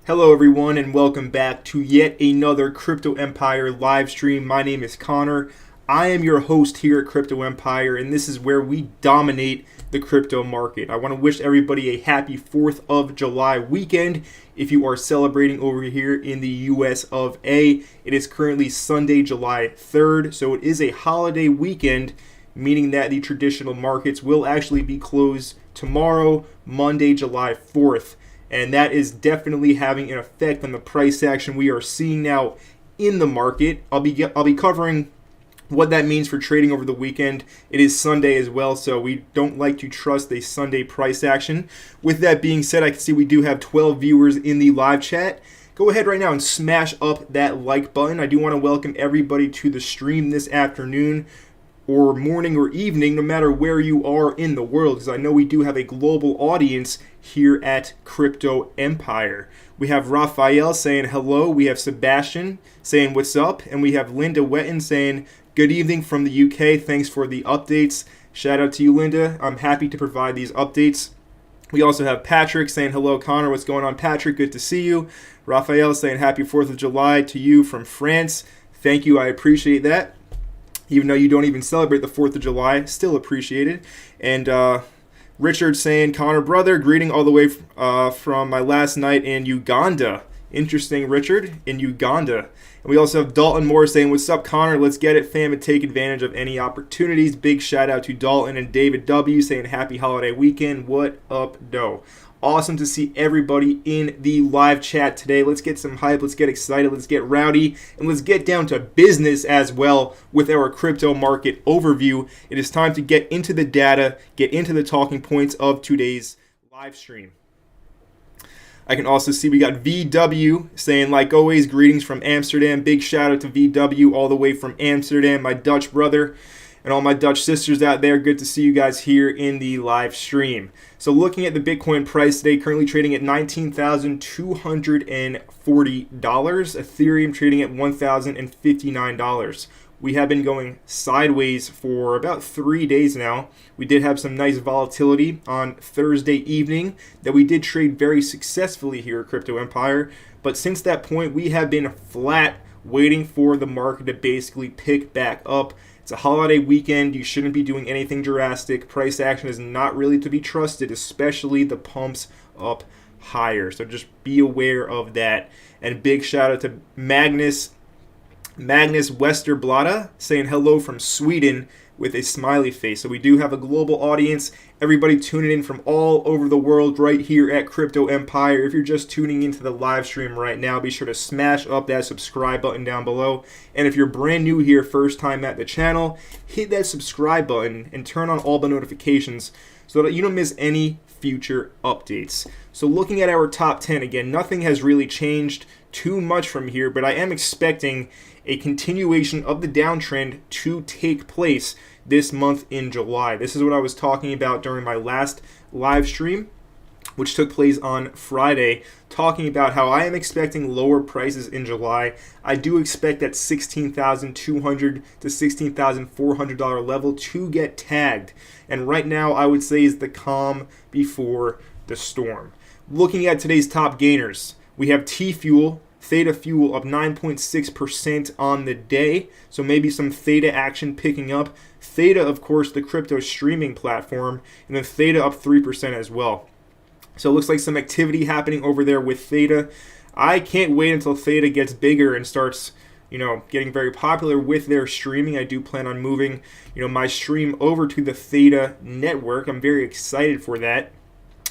Hello everyone and welcome back to yet another Crypto Empire live stream. My name is Connor. I am your host here at Crypto Empire, and this is where we dominate the crypto market. I want to wish everybody a happy 4th of July weekend if you are celebrating over here in the US of A. It is currently Sunday, July 3rd, so it is a holiday weekend, meaning that the traditional markets will actually be closed tomorrow, Monday, July 4th. And that is definitely having an effect on the price action we are seeing now in the market. I'll be covering what that means for trading over the weekend. It is Sunday as well, so we don't like to trust a Sunday price action. With that being said, I can see we do have 12 viewers in the live chat. Go ahead right now and smash up that like button. I do want to welcome everybody to the stream this afternoon or morning or evening, no matter where you are in the world, because I know we do have a global audience here at Crypto Empire. We have Raphael saying hello, we have Sebastian saying what's up, and we have Linda Wetton saying good evening from the UK, thanks for the updates. Shout out to you, Linda. I'm happy to provide these updates. We also have Patrick saying hello, Connor. What's going on, Patrick? Good to see you. Raphael saying happy 4th of July to you from France. Thank you, I appreciate that. Even though you don't even celebrate the 4th of July, still appreciate it. And Richard saying, Connor, brother, greeting all the way from my last night in Uganda. Interesting, Richard, in Uganda. And we also have Dalton Moore saying, what's up, Connor? Let's get it, fam, and take advantage of any opportunities. Big shout out to Dalton and David W. saying happy holiday weekend. What up, doe? Awesome to see everybody in the live chat today. Let's get some hype, let's get excited, let's get rowdy, and let's get down to business as well with our crypto market overview. It is time to get into the data, get into the talking points of today's live stream. I can also see we got VW saying, like always, greetings from Amsterdam. Big shout out to VW all the way from Amsterdam, my Dutch brother. And all my Dutch sisters out there, good to see you guys here in the live stream. So looking at the Bitcoin price today, currently trading at $19,240. Ethereum trading at $1,059. We have been going sideways for about 3 days now. We did have some nice volatility on Thursday evening that we did trade very successfully here at Crypto Empire. But since that point, we have been flat, waiting for the market to basically pick back up. It's a holiday weekend. You shouldn't be doing anything drastic. Price action is not really to be trusted, especially the pumps up higher. So just be aware of that. And big shout out to Magnus Westerblada saying hello from Sweden with a smiley face. So we do have a global audience. Everybody tuning in from all over the world right here at Crypto Empire. If you're just tuning into the live stream right now, be sure to smash up that subscribe button down below. And if you're brand new here, first time at the channel, hit that subscribe button and turn on all the notifications so that you don't miss any future updates. So looking at our top 10, again, nothing has really changed too much from here, but I am expecting a continuation of the downtrend to take place this month in July. This is what I was talking about during my last live stream, which took place on Friday, talking about how I am expecting lower prices in July. I do expect that $16,200 to $16,400 level to get tagged. And right now, I would say is the calm before the storm. Looking at today's top gainers, we have T-Fuel, Theta Fuel up 9.6% on the day, so maybe some Theta action picking up. Theta, of course, the crypto streaming platform, and then Theta up 3% as well. So it looks like some activity happening over there with Theta. I can't wait until Theta gets bigger and starts, getting very popular with their streaming. I do plan on moving, my stream over to the Theta network. I'm very excited for that.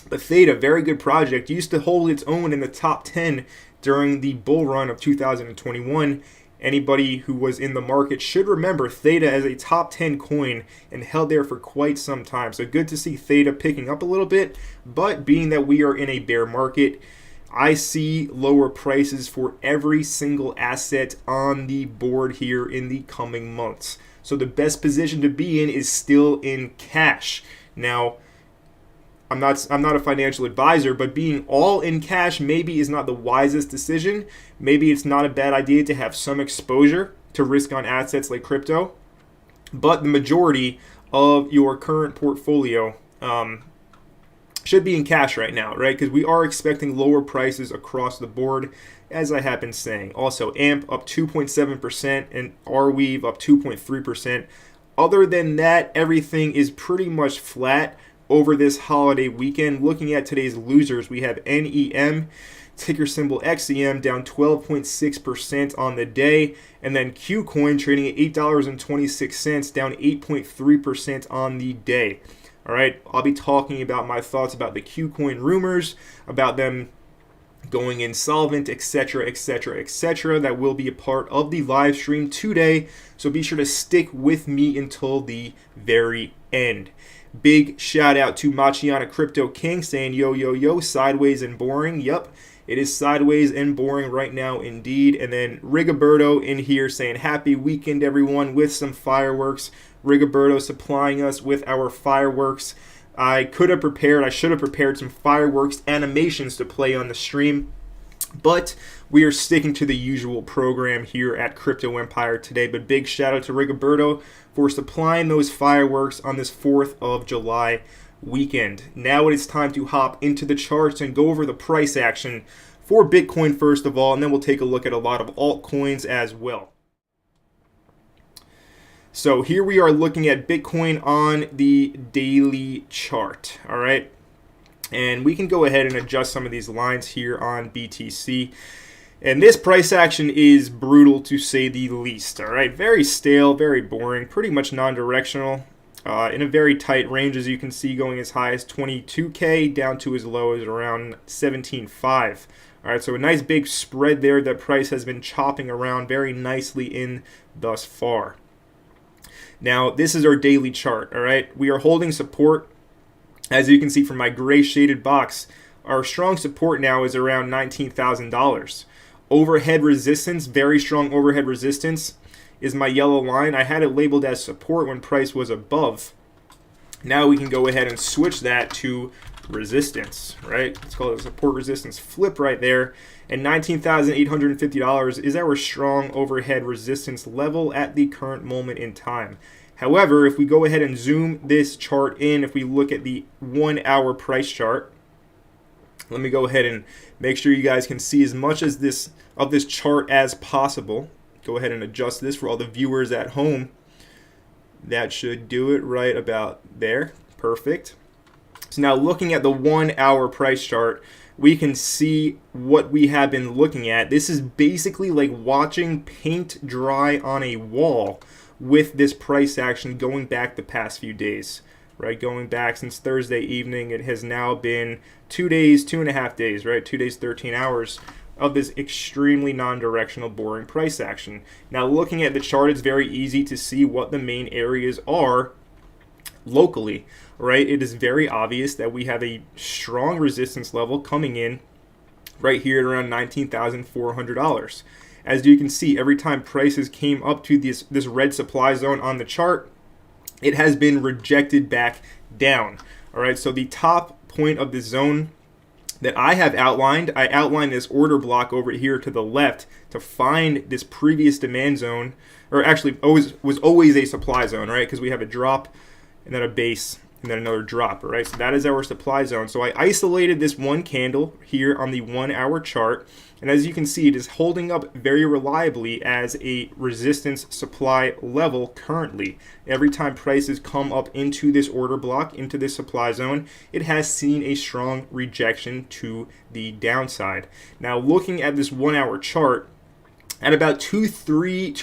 But Theta, very good project, used to hold its own in the top 10 during the bull run of 2021. Anybody who was in the market should remember Theta as a top 10 coin and held there for quite some time. So good to see Theta picking up a little bit, but being that we are in a bear market, I see lower prices for every single asset on the board here in the coming months. So the best position to be in is still in cash. Now, I'm not a financial advisor, but being all in cash maybe is not the wisest decision. Maybe it's not a bad idea to have some exposure to risk on assets like crypto, but the majority of your current portfolio should be in cash right now, right? Because we are expecting lower prices across the board, as I have been saying. Also, AMP up 2.7% and Arweave up 2.3%. Other than that, everything is pretty much flat over this holiday weekend. Looking at today's losers, we have NEM, ticker symbol XEM, down 12.6% on the day, and then Qcoin trading at $8.26, down 8.3% on the day. All right, I'll be talking about my thoughts about the Qcoin rumors, about them going insolvent, etc., etc., etc. That will be a part of the live stream today, so be sure to stick with me until the very end. Big shout out to Machiana Crypto King saying, yo, yo, yo, sideways and boring. Yep, it is sideways and boring right now indeed. And then Rigoberto in here saying, happy weekend, everyone, with some fireworks. Rigoberto supplying us with our fireworks. I should have prepared some fireworks animations to play on the stream, but we are sticking to the usual program here at Crypto Empire today. But big shout out to Rigoberto for supplying those fireworks on this 4th of July weekend. Now it is time to hop into the charts and go over the price action for Bitcoin first of all, and then we'll take a look at a lot of altcoins as well. So here we are looking at Bitcoin on the daily chart, all right? And we can go ahead and adjust some of these lines here on BTC. And this price action is brutal to say the least, all right? Very stale, very boring, pretty much non-directional, in a very tight range, as you can see, going as high as 22K down to as low as around 17.5. All right, so a nice big spread there that price has been chopping around very nicely in thus far. Now, this is our daily chart, all right? We are holding support. As you can see from my gray shaded box, our strong support now is around $19,000. Overhead resistance, very strong overhead resistance, is my yellow line. I had it labeled as support when price was above. Now we can go ahead and switch that to resistance, right? It's called a support resistance flip right there. And $19,850 is our strong overhead resistance level at the current moment in time. However, if we go ahead and zoom this chart in, if we look at the 1 hour price chart, let me go ahead and make sure you guys can see as much as this chart as possible. Go ahead and adjust this for all the viewers at home. That should do it right about there. Perfect. So now looking at the 1 hour price chart, we can see what we have been looking at. This is basically like watching paint dry on a wall with this price action going back the past few days, right? Going back since Thursday evening, it has now been 2 days, 2.5 days, right? 2 days, 13 hours of this extremely non-directional, boring price action. Now looking at the chart, it's very easy to see what the main areas are locally, right? It is very obvious that we have a strong resistance level coming in right here at around $19,400. As you can see, every time prices came up to this red supply zone on the chart, it has been rejected back down. All right, so the top point of the zone that I have outlined, I outlined this order block over here to the left to find this previous demand zone, or actually was always a supply zone, right? Because we have a drop and then a base and then another drop, all right? So that is our supply zone. So I isolated this one candle here on the 1 hour chart, and as you can see, it is holding up very reliably as a resistance supply level currently. Every time prices come up into this order block, into this supply zone, it has seen a strong rejection to the downside. Now looking at this 1 hour chart, at about 2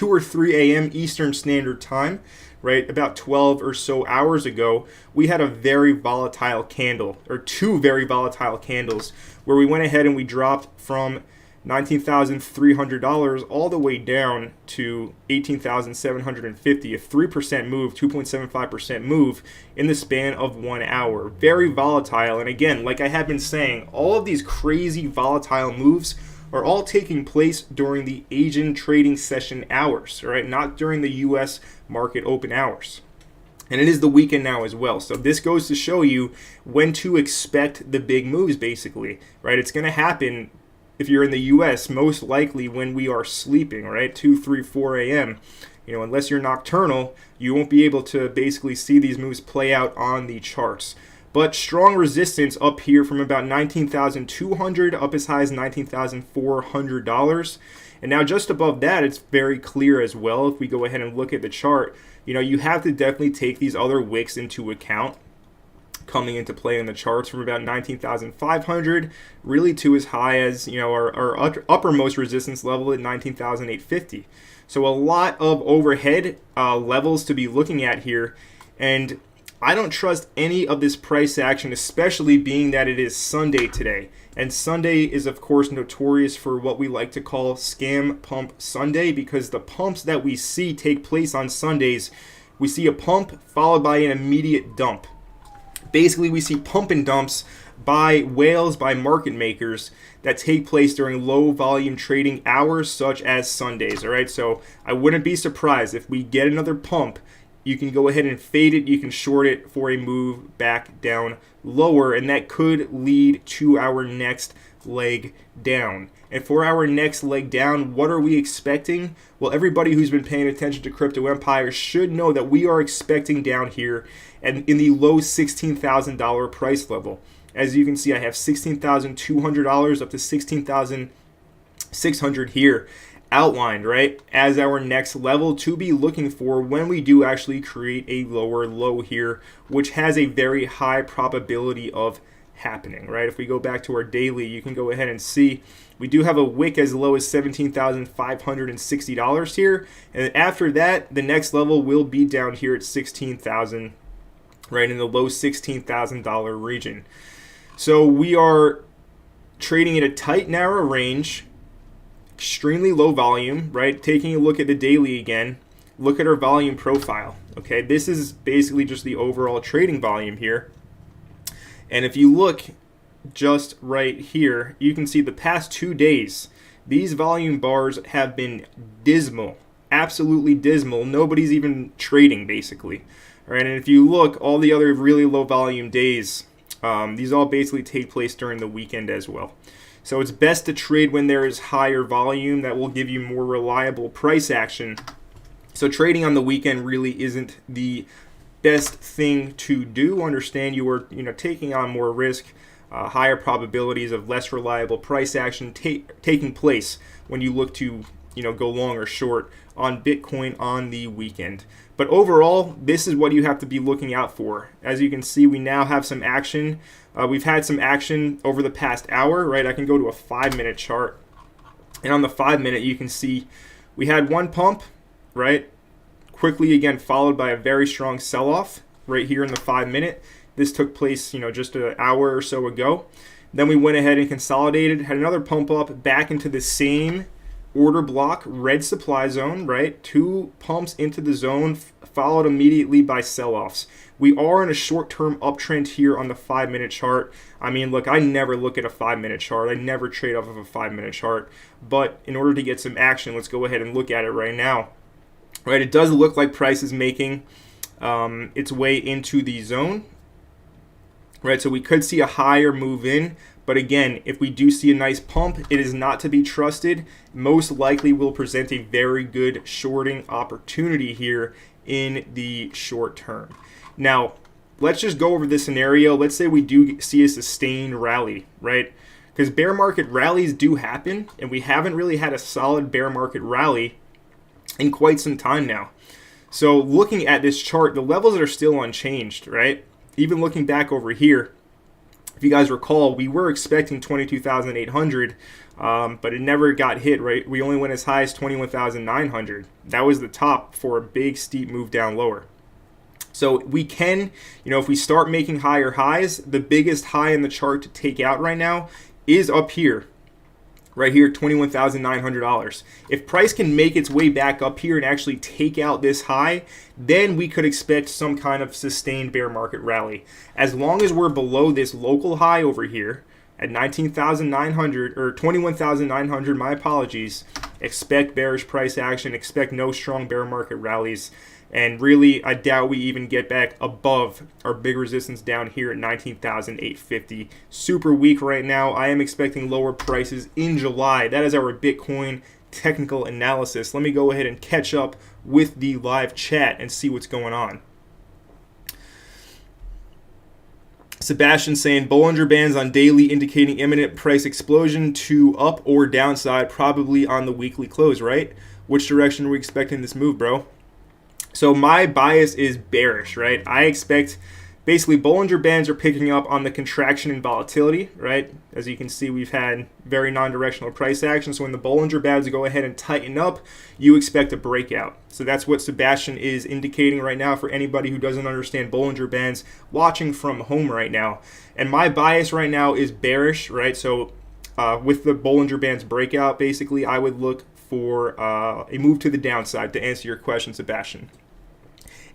or 3 a.m. Eastern Standard Time, right, about 12 or so hours ago, we had a very volatile candle, or two very volatile candles, where we went ahead and we dropped from $19,300 all the way down to $18,750, a 3% move, 2.75% move in the span of 1 hour. Very volatile, and again, like I have been saying, all of these crazy volatile moves are all taking place during the Asian trading session hours, right? Not during the U.S. market open hours. And it is the weekend now as well. So this goes to show you when to expect the big moves, basically, right? It's going to happen if you're in the U.S., most likely when we are sleeping, right? 2, 3, 4 a.m. You know, unless you're nocturnal, you won't be able to basically see these moves play out on the charts. but strong resistance up here from about $19,200 up as high as $19,400. And now just above that, it's very clear as well. If we go ahead and look at the chart, you have to definitely take these other wicks into account coming into play in the charts, from about 19,500 really to as high as our uppermost resistance level at 19,850. So a lot of overhead levels to be looking at here, and I don't trust any of this price action, especially being that it is Sunday today. And Sunday is, of course, notorious for what we like to call Scam Pump Sunday, because the pumps that we see take place on Sundays, we see a pump followed by an immediate dump. Basically, we see pump and dumps by whales, by market makers, that take place during low volume trading hours such as Sundays. All right, so I wouldn't be surprised if we get another pump. You can go ahead and fade it, you can short it for a move back down lower, and that could lead to our next leg down. And for our next leg down, what are we expecting? Well, everybody who's been paying attention to Crypto Empire should know that we are expecting down here and in the low $16,000 price level. As you can see, I have $16,200 up to $16,600 here outlined, right, as our next level to be looking for when we do actually create a lower low here, which has a very high probability of happening, right? If we go back to our daily, you can go ahead and see we do have a wick as low as $17,560 here, and after that, the next level will be down here at $16,000, right, in the low $16,000 region. So we are trading at a tight, narrow range, extremely low volume, right? Taking a look at the daily again, look at our volume profile, okay? This is basically just the overall trading volume here. And if you look just right here, you can see the past 2 days, these volume bars have been dismal, absolutely dismal. Nobody's even trading, basically. All right, and if you look, all the other really low volume days, these all basically take place during the weekend as well. So it's best to trade when there is higher volume. That will give you more reliable price action. So trading on the weekend really isn't the best thing to do. Understand you are taking on more risk, higher probabilities of less reliable price action taking place when you look to go long or short on Bitcoin on the weekend. But overall, this is what you have to be looking out for. As you can see, we now have some action. We've had some action over the past hour, right? I can go to a 5-minute chart. And on the 5-minute, you can see we had one pump, right? Quickly, again, followed by a very strong sell-off right here in the 5-minute. This took place, just an hour or so ago. Then we went ahead and consolidated, had another pump up back into the same order block, red supply zone, right? 2 pumps into the zone, followed immediately by sell-offs. We are in a short-term uptrend here on the 5-minute chart. I mean, look, I never look at a 5-minute chart. I never trade off of a 5-minute chart. But in order to get some action, let's go ahead and look at it right now. Right, it does look like price is making its way into the zone. Right, so we could see a higher move in. But again, if we do see a nice pump, it is not to be trusted. Most likely will present a very good shorting opportunity here in the short term. Now, let's just go over this scenario. Let's say we do see a sustained rally, right? Because bear market rallies do happen, and we haven't really had a solid bear market rally in quite some time now. So looking at this chart, the levels are still unchanged, right? Even looking back over here, if you guys recall, we were expecting 22,800, but it never got hit, right? We only went as high as 21,900. That was the top for a big, steep move down lower. So we can, if we start making higher highs, the biggest high in the chart to take out right now is up here, right here, $21,900. If price can make its way back up here and actually take out this high, then we could expect some kind of sustained bear market rally. As long as we're below this local high over here at 19,900 or 21,900, my apologies, expect bearish price action, expect no strong bear market rallies. And really, I doubt we even get back above our big resistance down here at 19,850. Super weak right now. I am expecting lower prices in July. That is our Bitcoin technical analysis. Let me go ahead and catch up with the live chat and see what's going on. Sebastian saying Bollinger Bands on daily indicating imminent price explosion to up or downside, probably on the weekly close, right? Which direction are we expecting this move, bro? So my bias is bearish, right? I expect basically Bollinger Bands are picking up on the contraction and volatility, right? As you can see, we've had very non-directional price action. So when the Bollinger Bands go ahead and tighten up, you expect a breakout. So that's what Sebastian is indicating right now for anybody who doesn't understand Bollinger Bands watching from home right now. And my bias right now is bearish, right? So with the Bollinger Bands breakout, basically, I would look for a move to the downside to answer your question, Sebastian.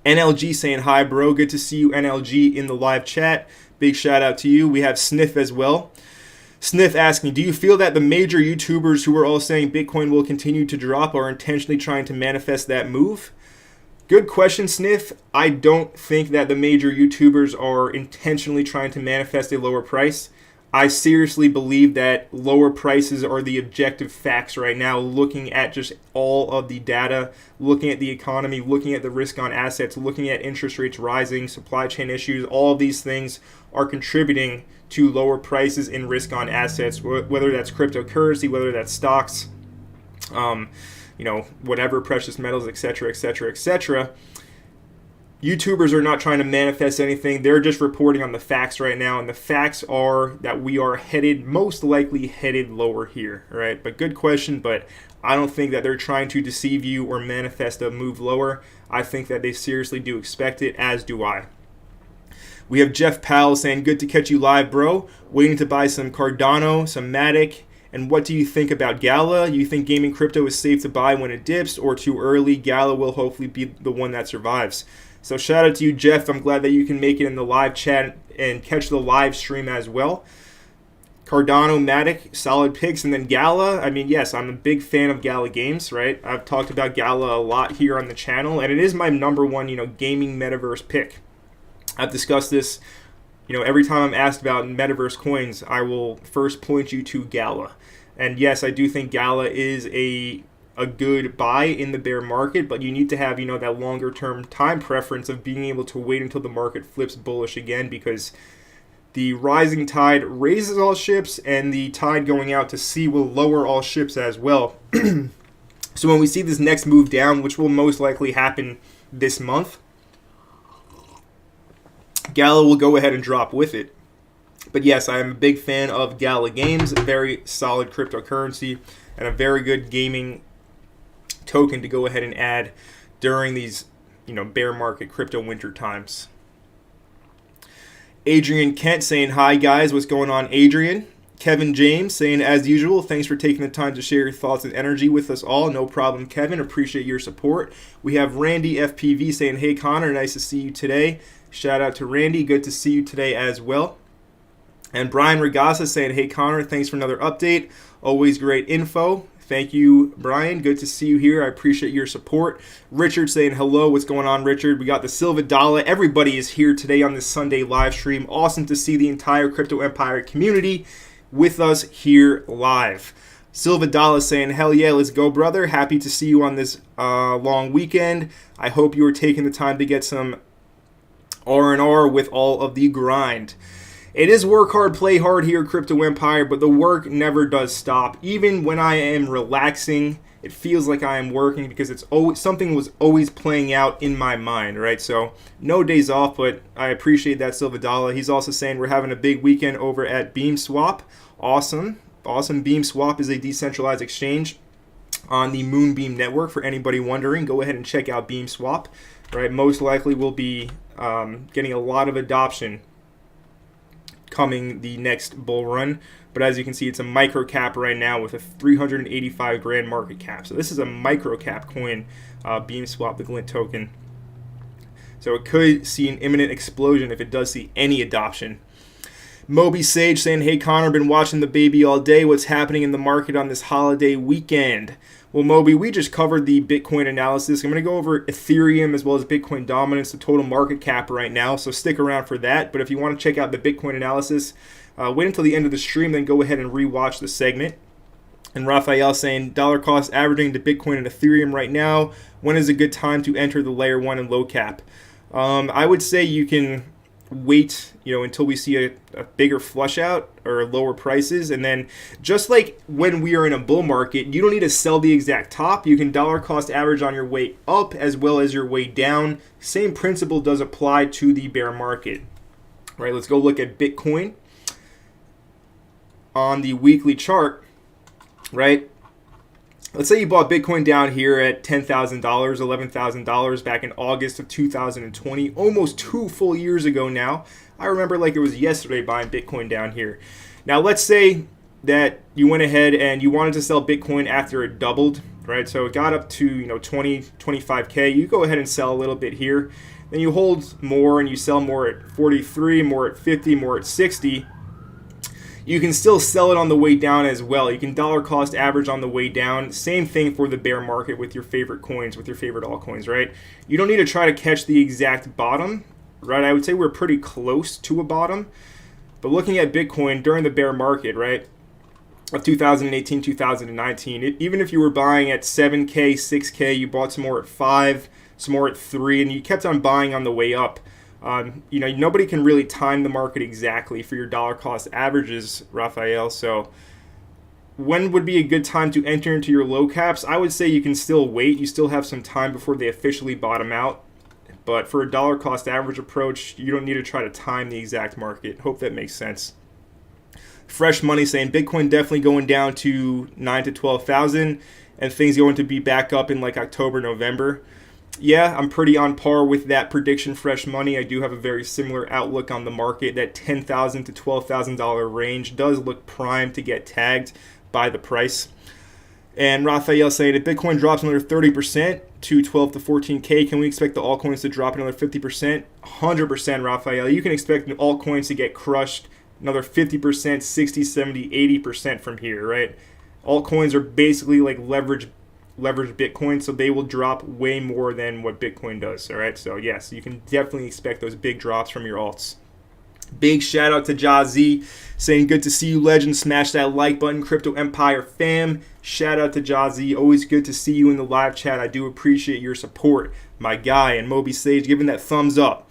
NLG saying hi, bro. Good to see you, NLG, in the live chat. Big shout out to you. We have Sniff as well. Sniff asking, do you feel that the major YouTubers who are all saying Bitcoin will continue to drop are intentionally trying to manifest that move? Good question, Sniff. I don't think that the major YouTubers are intentionally trying to manifest a lower price. I seriously believe that lower prices are the objective facts right now, looking at just all of the data, looking at the economy, looking at the risk on assets, looking at interest rates rising, supply chain issues. All of these things are contributing to lower prices in risk on assets, whether that's cryptocurrency, whether that's stocks, whatever, precious metals, etc., etc., etc. YouTubers are not trying to manifest anything. They're just reporting on the facts right now, and the facts are that we are most likely headed lower here, right? But good question, but I don't think that they're trying to deceive you or manifest a move lower. I think that they seriously do expect it, as do I. We have Jeff Powell saying, good to catch you live, bro. Waiting to buy some Cardano, some Matic, and what do you think about Gala? You think gaming crypto is safe to buy when it dips or too early? Gala will hopefully be the one that survives. So shout out to you, Jeff. I'm glad that you can make it in the live chat and catch the live stream as well. Cardano, Matic, solid picks. And then Gala, I mean, yes, I'm a big fan of Gala Games, right? I've talked about Gala a lot here on the channel, and it is my number one, gaming metaverse pick. I've discussed this, every time I'm asked about metaverse coins, I will first point you to Gala. And yes, I do think Gala is a good buy in the bear market, but you need to have, that longer term time preference of being able to wait until the market flips bullish again, because the rising tide raises all ships and the tide going out to sea will lower all ships as well. So when we see this next move down, which will most likely happen this month, Gala will go ahead and drop with it. But yes, I am a big fan of Gala Games, a very solid cryptocurrency and a very good gaming token to go ahead and add during these bear market crypto winter times. Adrian Kent saying hi guys, what's going on, Adrian? Kevin James saying, as usual, thanks for taking the time to share your thoughts and energy with us all. No problem, Kevin, appreciate your support. We have Randy FPV saying, hey Connor, nice to see you today. Shout out to Randy, good to see you today as well. And Brian Regasa saying, hey Connor, thanks for another update, always great info. Thank you, Brian. Good to see you here. I appreciate your support. Richard saying hello. What's going on, Richard? We got the Silva Dollar. Everybody is here today on this Sunday live stream. Awesome to see the entire Crypto Empire community with us here live. Silva Dollar saying, hell yeah, let's go, brother. Happy to see you on this long weekend. I hope you are taking the time to get some R&R with all of the grind. It is work hard, play hard here, Crypto Empire, but the work never does stop. Even when I am relaxing, it feels like I am working because it's always something was always playing out in my mind, right? So no days off, but I appreciate that, Silvadala. He's also saying we're having a big weekend over at BeamSwap. Awesome. BeamSwap is a decentralized exchange on the Moonbeam network. For anybody wondering, go ahead and check out BeamSwap, right? Most likely we'll be getting a lot of adoption coming the next bull run, but as you can see, it's a micro cap right now with a 385 grand market cap. So this is a micro cap coin, BeamSwap, the Glint token. So it could see an imminent explosion if it does see any adoption. Moby Sage saying, hey Connor, been watching the baby all day. What's happening in the market on this holiday weekend? Well, Moby, we just covered the Bitcoin analysis. I'm going to go over Ethereum as well as Bitcoin dominance, the total market cap right now, so stick around for that. But if you want to check out the Bitcoin analysis, wait until the end of the stream, then go ahead and rewatch the segment. And Raphael saying, dollar cost averaging to Bitcoin and Ethereum right now. When is a good time to enter the layer 1 and low cap? I would say you can wait, until we see a bigger flush out or lower prices. And then just like when we are in a bull market, you don't need to sell the exact top. You can dollar cost average on your way up as well as your way down. Same principle does apply to the bear market. All right, let's go look at Bitcoin on the weekly chart, right? Let's say you bought Bitcoin down here at $10,000, $11,000 back in August of 2020, almost 2 full years ago now. I remember like it was yesterday buying Bitcoin down here. Now, let's say that you went ahead and you wanted to sell Bitcoin after it doubled, right? So it got up to, 20, 25K. You go ahead and sell a little bit here. Then you hold more and you sell more at 43, more at 50, more at 60. You can still sell it on the way down as well. You can dollar cost average on the way down. Same thing for the bear market with your favorite coins, with your favorite altcoins, right? You don't need to try to catch the exact bottom, right? I would say we're pretty close to a bottom. But looking at Bitcoin during the bear market, right, of 2018, 2019, even if you were buying at 7K, 6K, you bought some more at 5, some more at 3, and you kept on buying on the way up. Nobody can really time the market exactly for your dollar cost averages, Raphael. So when would be a good time to enter into your low caps? I would say you can still wait. You still have some time before they officially bottom out. But for a dollar cost average approach, you don't need to try to time the exact market. Hope that makes sense. Fresh Money saying Bitcoin definitely going down to 9 to 12,000 and things going to be back up in like October, November. Yeah, I'm pretty on par with that prediction, Fresh Money. I do have a very similar outlook on the market. That $10,000 to $12,000 range does look primed to get tagged by the price. And Raphael saying if Bitcoin drops another 30% to 12 to 14K, can we expect the altcoins to drop another 50%? 100%, Raphael. You can expect altcoins to get crushed another 50%, 60, 70, 80% from here, right? Altcoins are basically like leveraged Bitcoin, so they will drop way more than what Bitcoin does. All right, so yes, you can definitely expect those big drops from your alts. Big shout out to Jazzy saying good to see you, legend. Smash that like button, Crypto Empire fam. Shout out to Jazzy, always good to see you in the live chat. I do appreciate your support, my guy. And Moby Sage giving that thumbs up.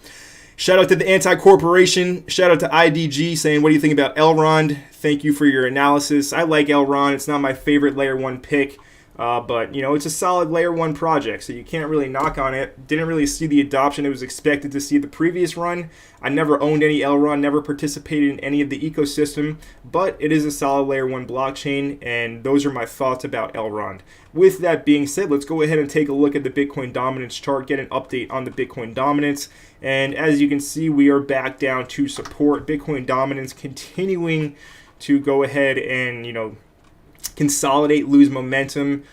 Shout out to the Anti-Corporation. Shout out to IDG saying, what do you think about Elrond? Thank you for your analysis. I like Elrond. It's not my favorite layer 1 pick. But, it's a solid layer 1 project, so you can't really knock on it. Didn't really see the adoption it was expected to see the previous run. I never owned any Elrond, never participated in any of the ecosystem, but it is a solid layer 1 blockchain, and those are my thoughts about Elrond. With that being said, let's go ahead and take a look at the Bitcoin dominance chart, get an update on the Bitcoin dominance. And as you can see, we are back down to support. Bitcoin dominance continuing to go ahead and, consolidate, lose momentum,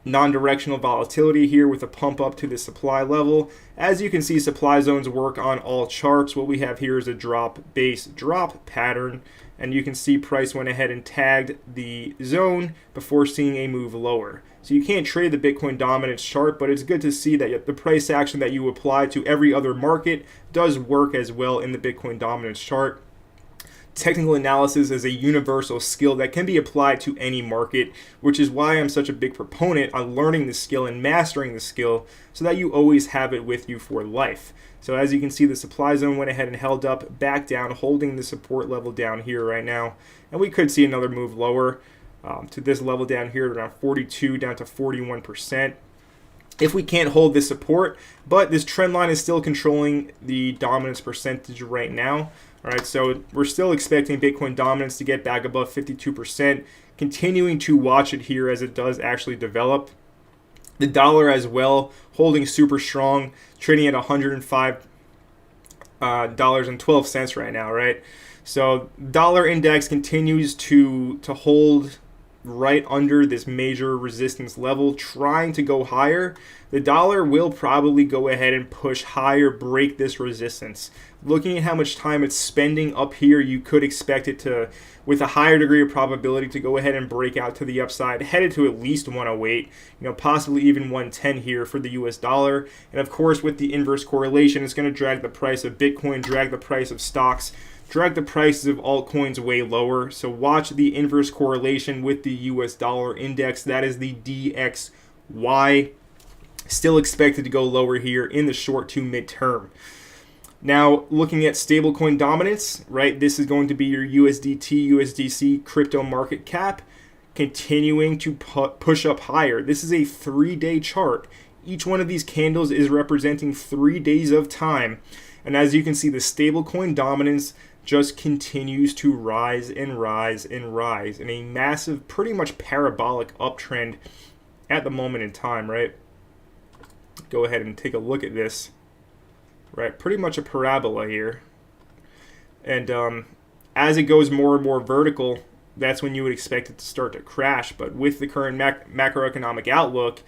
non-directional volatility here with a pump up to the supply level. As you can see, supply zones work on all charts. What we have here is a drop base drop pattern, and you can see price went ahead and tagged the zone before seeing a move lower. So you can't trade the Bitcoin dominance chart, but it's good to see that the price action that you apply to every other market does work as well in the Bitcoin dominance chart. Technical analysis is a universal skill that can be applied to any market, which is why I'm such a big proponent on learning the skill and mastering the skill so that you always have it with you for life. So as you can see, the supply zone went ahead and held up, back down, holding the support level down here right now. And we could see another move lower to this level down here, around 42 down to 41%. If we can't hold this support, but this trend line is still controlling the dominance percentage right now. All right, so we're still expecting Bitcoin dominance to get back above 52%, continuing to watch it here as it does actually develop. The dollar as well, holding super strong, trading at $105.12 right now, right? So dollar index continues to hold right under this major resistance level, trying to go higher. The dollar will probably go ahead and push higher, break this resistance. Looking at how much time it's spending up here, you could expect it to, with a higher degree of probability, to go ahead and break out to the upside, headed to at least 108, possibly even 110 here for the US dollar. And of course, with the inverse correlation, it's going to drag the price of Bitcoin, drag the price of stocks, drag the prices of altcoins way lower. So watch the inverse correlation with the US dollar index. That is the DXY. Still expected to go lower here in the short to mid-term. Now, looking at stablecoin dominance, right? This is going to be your USDT, USDC crypto market cap continuing to push up higher. This is a 3-day chart. Each one of these candles is representing 3 days of time. And as you can see, the stablecoin dominance just continues to rise and rise and rise in a massive, pretty much parabolic uptrend at the moment in time, right? Go ahead and take a look at this, right? Pretty much a parabola here. And as it goes more and more vertical, that's when you would expect it to start to crash. But with the current macroeconomic outlook,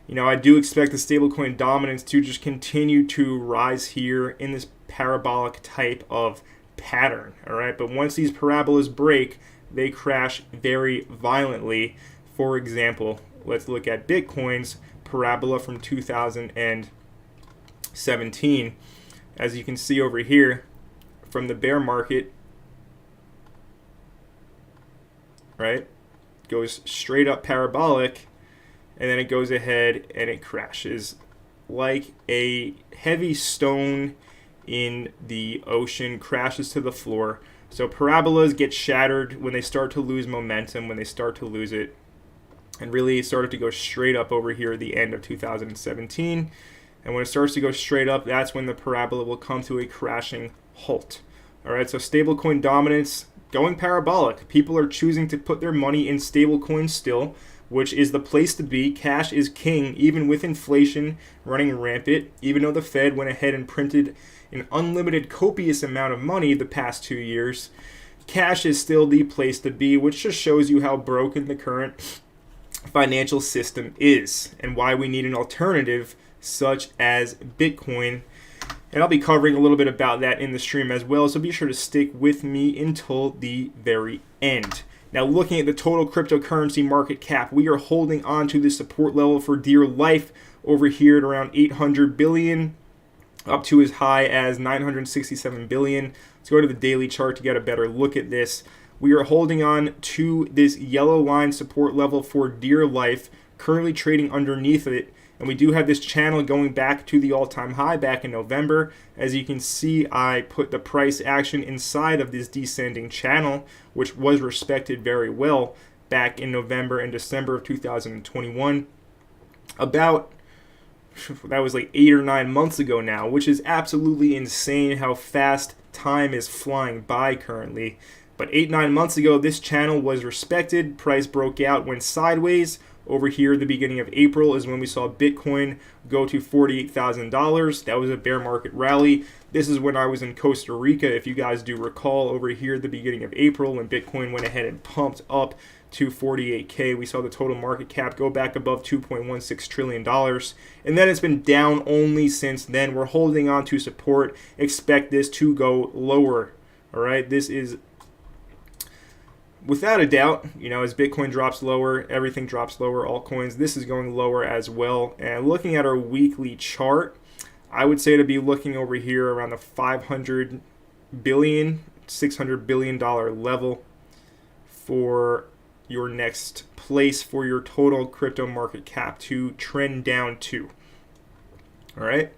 I do expect the stablecoin dominance to just continue to rise here in this parabolic type of pattern, all right? But once these parabolas break, they crash very violently. For example, let's look at Bitcoin's parabola from 2017. As you can see over here, from the bear market, right, goes straight up parabolic, and then it goes ahead and it crashes like a heavy stone in the ocean, crashes to the floor. So parabolas get shattered when they start to lose momentum, when they start to lose it. And really it started to go straight up over here at the end of 2017. And when it starts to go straight up, that's when the parabola will come to a crashing halt. All right, so stablecoin dominance going parabolic. People are choosing to put their money in stablecoins still, which is the place to be. Cash is king, even with inflation running rampant. Even though the Fed went ahead and printed an unlimited, copious amount of money the past 2 years, cash is still the place to be, which just shows you how broken the current financial system is and why we need an alternative such as Bitcoin. And I'll be covering a little bit about that in the stream as well, so be sure to stick with me until the very end. Now, looking at the total cryptocurrency market cap, we are holding on to the support level for dear life over here at around 800 billion, up to as high as 967 billion. Let's go to the daily chart to get a better look at this. We are holding on to this yellow line support level for dear life, currently trading underneath it. And we do have this channel going back to the all-time high back in November. As you can see, I put the price action inside of this descending channel, which was respected very well back in November and December of 2021. That was like 8 or 9 months ago now, which is absolutely insane how fast time is flying by currently. But 8-9 months ago, this channel was respected. Price broke out, went sideways. Over here at the beginning of April is when we saw Bitcoin go to $48,000. That was a bear market rally. This is when I was in Costa Rica, if you guys do recall, over here at the beginning of April when Bitcoin went ahead and pumped up to 48K. We saw the total market cap go back above $2.16 trillion. And then it's been down only since then. We're holding on to support. Expect this to go lower. All right, this is without a doubt, as Bitcoin drops lower, everything drops lower, altcoins, this is going lower as well. And looking at our weekly chart, I would say to be looking over here around the $500 billion, $600 billion level for your next place for your total crypto market cap to trend down to. All right.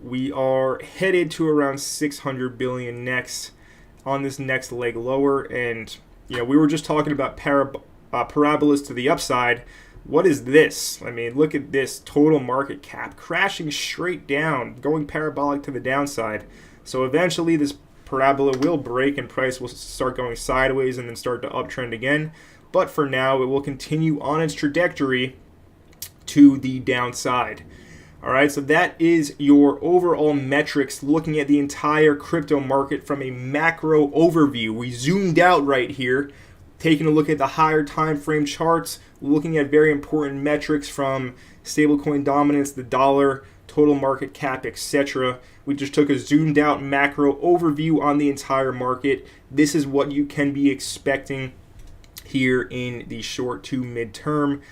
We are headed to around 600 billion next on this next leg lower. And we were just talking about parabolas to the upside. What is this? I mean, look at this total market cap crashing straight down, going parabolic to the downside. So eventually this parabola will break and price will start going sideways and then start to uptrend again. But for now, it will continue on its trajectory to the downside. All right, so that is your overall metrics looking at the entire crypto market from a macro overview. We zoomed out right here, taking a look at the higher time frame charts, looking at very important metrics from stablecoin dominance, the dollar, total market cap, etc. We just took a zoomed out macro overview on the entire market. This is what you can be expecting here in the short to midterm.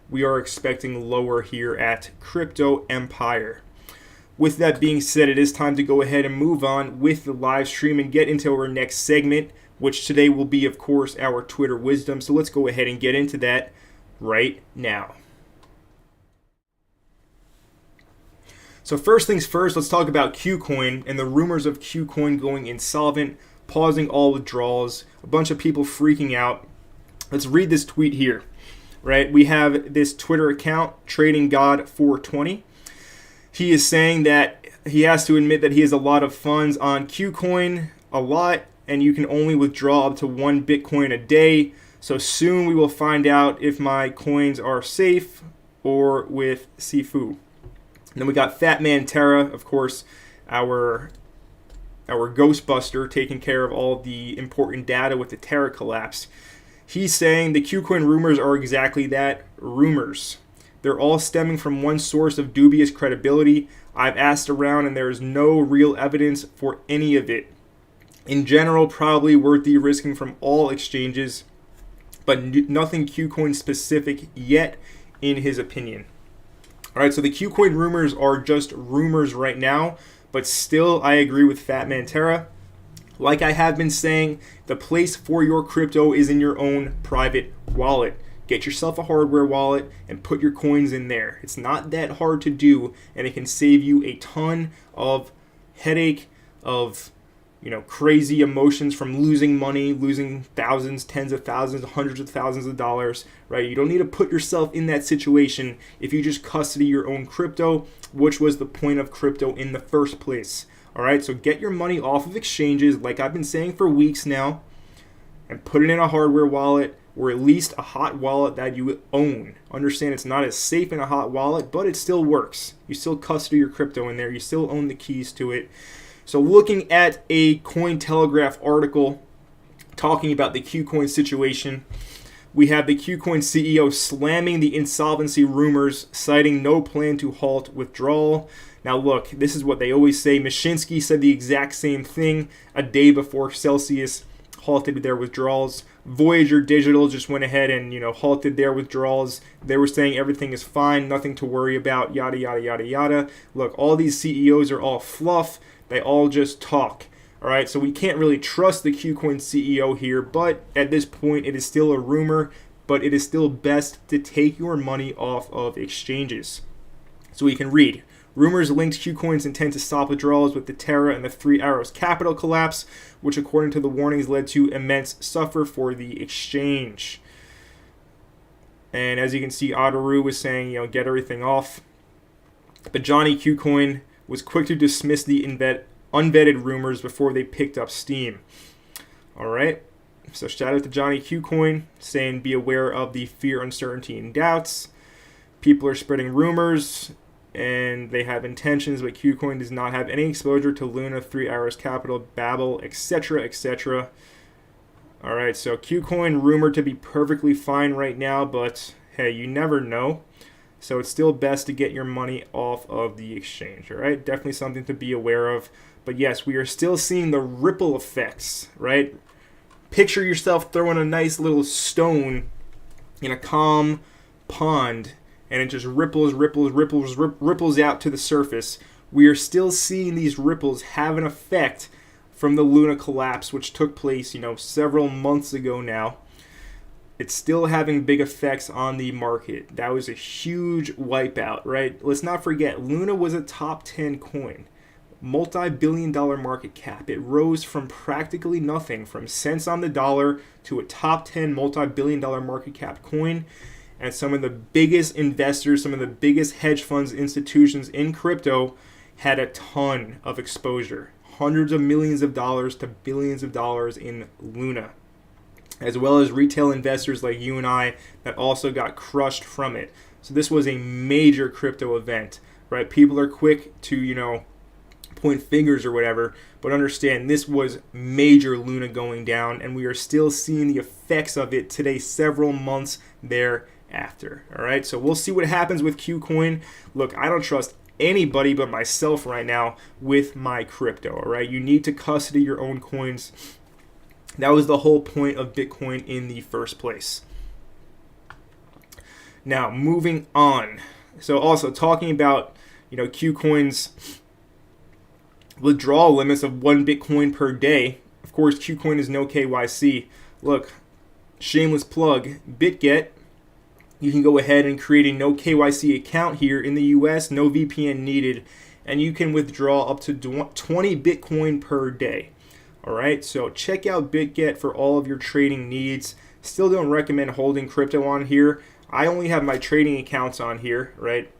We are expecting lower here at Crypto Empire. With that being said, it is time to go ahead and move on with the live stream and get into our next segment, which today will be, of course, our Twitter wisdom. So let's go ahead and get into that right now. So first things first, let's talk about Qcoin and the rumors of Qcoin going insolvent, pausing all withdrawals, a bunch of people freaking out. Let's read this tweet here, right? We have this Twitter account, Trading God 420. He is saying that he has to admit that he has a lot of funds on Qcoin, a lot, and you can only withdraw up to 1 Bitcoin a day. So soon we will find out if my coins are safe or with Sifu. And then we got Fat Man Terra, of course, our Ghostbuster, taking care of all the important data with the Terra collapse. He's saying the Qcoin rumors are exactly that, rumors. They're all stemming from one source of dubious credibility. I've asked around and there is no real evidence for any of it. In general, probably worth de-risking from all exchanges, but nothing Qcoin specific yet, in his opinion. All right, so the Qcoin rumors are just rumors right now, but still I agree with Fat Man Terra. Like I have been saying, the place for your crypto is in your own private wallet. Get yourself a hardware wallet and put your coins in there. It's not that hard to do, and it can save you a ton of headache, of crazy emotions from losing money, losing thousands, tens of thousands, hundreds of thousands of dollars, right? You don't need to put yourself in that situation if you just custody your own crypto, which was the point of crypto in the first place. All right, so get your money off of exchanges, like I've been saying for weeks now, and put it in a hardware wallet, or at least a hot wallet that you own. Understand it's not as safe in a hot wallet, but it still works. You still custody your crypto in there. You still own the keys to it. So looking at a Cointelegraph article talking about the Qcoin situation, we have the Qcoin CEO slamming the insolvency rumors, citing no plan to halt withdrawal. Now look, this is what they always say. Mashinsky said the exact same thing a day before Celsius halted their withdrawals. Voyager Digital just went ahead and halted their withdrawals. They were saying everything is fine, nothing to worry about, yada yada yada yada. Look, all these CEOs are all fluff. They all just talk. All right, so we can't really trust the Qcoin CEO here, but at this point it is still a rumor, but it is still best to take your money off of exchanges. So we can read. Rumors linked Qcoin's intent to stop withdrawals with the Terra and the Three Arrows capital collapse, which according to the warnings led to immense suffer for the exchange. And as you can see, Otaru was saying, get everything off. But Johnny Qcoin was quick to dismiss the unvetted rumors before they picked up steam. All right, so shout out to Johnny Qcoin saying be aware of the fear, uncertainty, and doubts. People are spreading rumors, and they have intentions, but Qcoin does not have any exposure to Luna, Three Arrows Capital, Babel, etc., etc. All right, so Qcoin rumored to be perfectly fine right now, but hey, you never know. So it's still best to get your money off of the exchange, all right? Definitely something to be aware of. But yes, we are still seeing the ripple effects, right? Picture yourself throwing a nice little stone in a calm pond, and it just ripples out to the surface. We are still seeing these ripples have an effect from the Luna collapse, which took place, several months ago now. It's still having big effects on the market. That was a huge wipeout, right? Let's not forget, Luna was a top 10 coin. Multi-billion-dollar market cap. It rose from practically nothing, from cents on the dollar to a top 10 multi-billion-dollar market cap coin. And some of the biggest investors, some of the biggest hedge funds, institutions in crypto had a ton of exposure. Hundreds of millions of dollars to billions of dollars in Luna, as well as retail investors like you and I that also got crushed from it. So this was a major crypto event, right? People are quick to, point fingers or whatever, but understand this was major Luna going down, and we are still seeing the effects of it today, several months thereafter. All right, so we'll see what happens with Qcoin. Look, I don't trust anybody but myself right now with my crypto. All right, you need to custody your own coins. That was the whole point of Bitcoin in the first place. Now, moving on. So also talking about, Qcoin's withdrawal limits of 1 Bitcoin per day. Of course, Qcoin is no KYC. Look, shameless plug, Bitget, you can go ahead and create a no KYC account here in the US, no VPN needed, and you can withdraw up to 20 Bitcoin per day. All right, so check out Bitget for all of your trading needs. Still don't recommend holding crypto on here. I only have my trading accounts on here, right?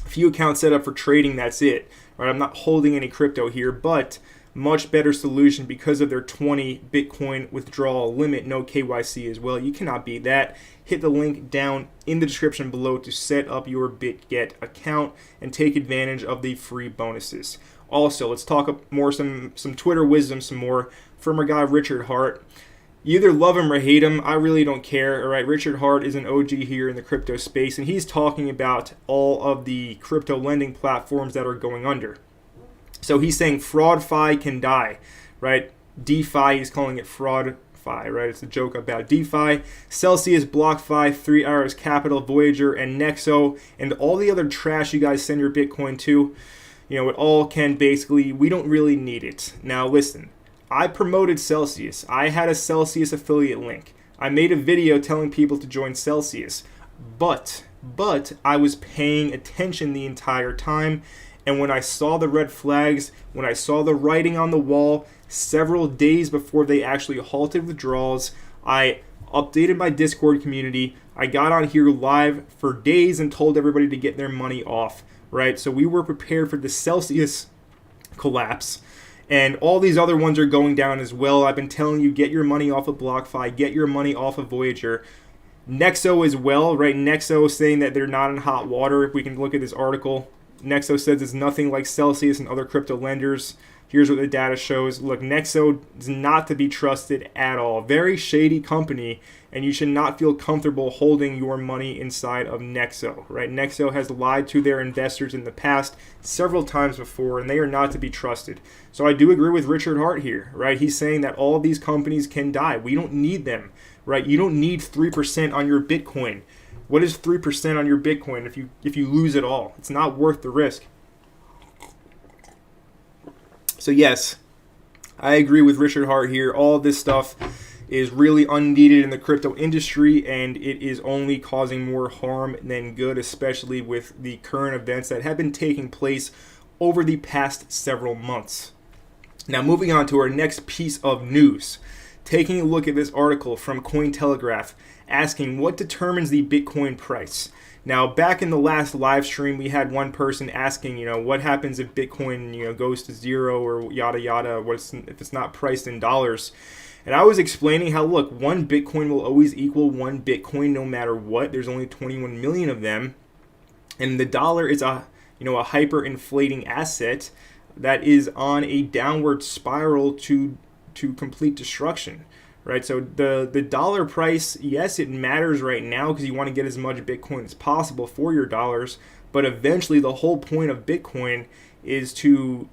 A few accounts set up for trading, that's it. Right, I'm not holding any crypto here, but much better solution because of their 20 Bitcoin withdrawal limit, no KYC as well. You cannot beat that. Hit the link down in the description below to set up your Bitget account and take advantage of the free bonuses. Also, let's talk more some Twitter wisdom some more from our guy Richard Hart. You either love him or hate him. I really don't care. All right, Richard Hart is an OG here in the crypto space, and he's talking about all of the crypto lending platforms that are going under. So he's saying fraud-fi can die, right? DeFi, he's calling it fraud-fi, right? It's a joke about DeFi. Celsius, BlockFi, 3 Arrows Capital, Voyager, and Nexo, and all the other trash you guys send your Bitcoin to. You know, it all can basically, we don't really need it. Now listen, I promoted Celsius. I had a Celsius affiliate link. I made a video telling people to join Celsius. But I was paying attention the entire time. And when I saw the red flags, when I saw the writing on the wall, several days before they actually halted withdrawals, I updated my Discord community. I got on here live for days and told everybody to get their money off, right? So we were prepared for the Celsius collapse. And all these other ones are going down as well. I've been telling you, get your money off of BlockFi, get your money off of Voyager. Nexo as well, right? Nexo saying that they're not in hot water. If we can look at this article, Nexo says it's nothing like Celsius and other crypto lenders. Here's what the data shows. Look, Nexo is not to be trusted at all. Very shady company, and you should not feel comfortable holding your money inside of Nexo, right? Nexo has lied to their investors in the past several times before, and they are not to be trusted. So I do agree with Richard Hart here, right? He's saying that all of these companies can die. We don't need them, right? You don't need 3% on your Bitcoin. What is 3% on your Bitcoin if you lose it all? It's not worth the risk. So yes, I agree with Richard Hart here. All of this stuff is really unneeded in the crypto industry, and it is only causing more harm than good, especially with the current events that have been taking place over the past several months. Now moving on to our next piece of news. Taking a look at this article from Cointelegraph asking what determines the Bitcoin price. Now, back in the last live stream, we had one person asking, what happens if Bitcoin, goes to zero or yada yada, if it's not priced in dollars. And I was explaining how, look, one Bitcoin will always equal one Bitcoin no matter what. There's only 21 million of them. And the dollar is a hyperinflating asset that is on a downward spiral to complete destruction. Right, so the dollar price, yes, it matters right now because you want to get as much Bitcoin as possible for your dollars. But eventually, the whole point of Bitcoin is to,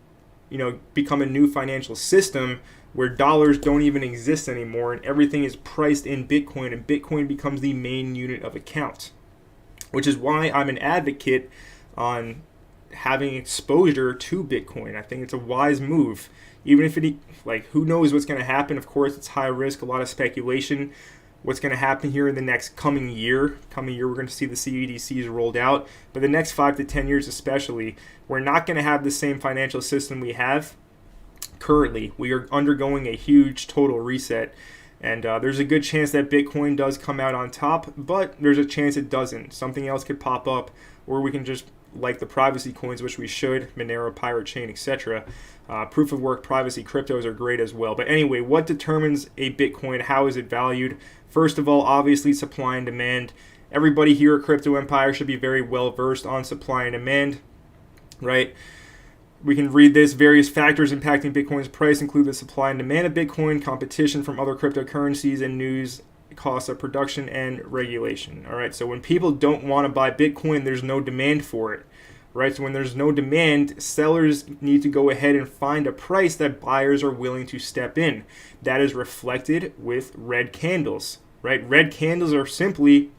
become a new financial system where dollars don't even exist anymore, and everything is priced in Bitcoin, and Bitcoin becomes the main unit of account. Which is why I'm an advocate on having exposure to Bitcoin. I think it's a wise move. Even if who knows what's going to happen? Of course, it's high risk, a lot of speculation. What's going to happen here in the next coming year? We're going to see the CBDCs rolled out. But the next 5 to 10 years especially, we're not going to have the same financial system we have currently. We are undergoing a huge total reset. And there's a good chance that Bitcoin does come out on top, but there's a chance it doesn't. Something else could pop up, or we can just, like the privacy coins, which we should, Monero, Pirate Chain, etc. Proof of work privacy cryptos are great as well. But anyway, what determines a Bitcoin? How is it valued? First of all, obviously supply and demand. Everybody here at Crypto Empire should be very well versed on supply and demand, right? We can read this. Various factors impacting Bitcoin's price include the supply and demand of Bitcoin, competition from other cryptocurrencies, and news, costs of production, and regulation. All right, so when people don't want to buy Bitcoin, there's no demand for it, right? So when there's no demand, sellers need to go ahead and find a price that buyers are willing to step in. That is reflected with red candles, right? Red candles are simply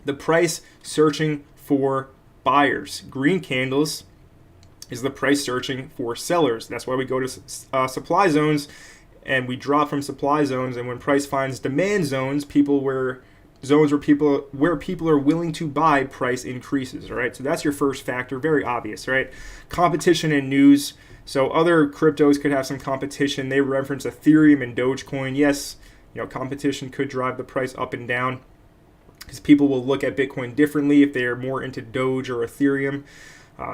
the price searching for buyers. Green candles is the price searching for sellers. That's why we go to supply zones and we drop from supply zones. And when price finds demand zones, people where zones where people are willing to buy, price increases. All right, so that's your first factor, very obvious, right? Competition and news. So other cryptos could have some competition. They reference Ethereum and Dogecoin. Yes, competition could drive the price up and down because people will look at Bitcoin differently if they are more into Doge or Ethereum.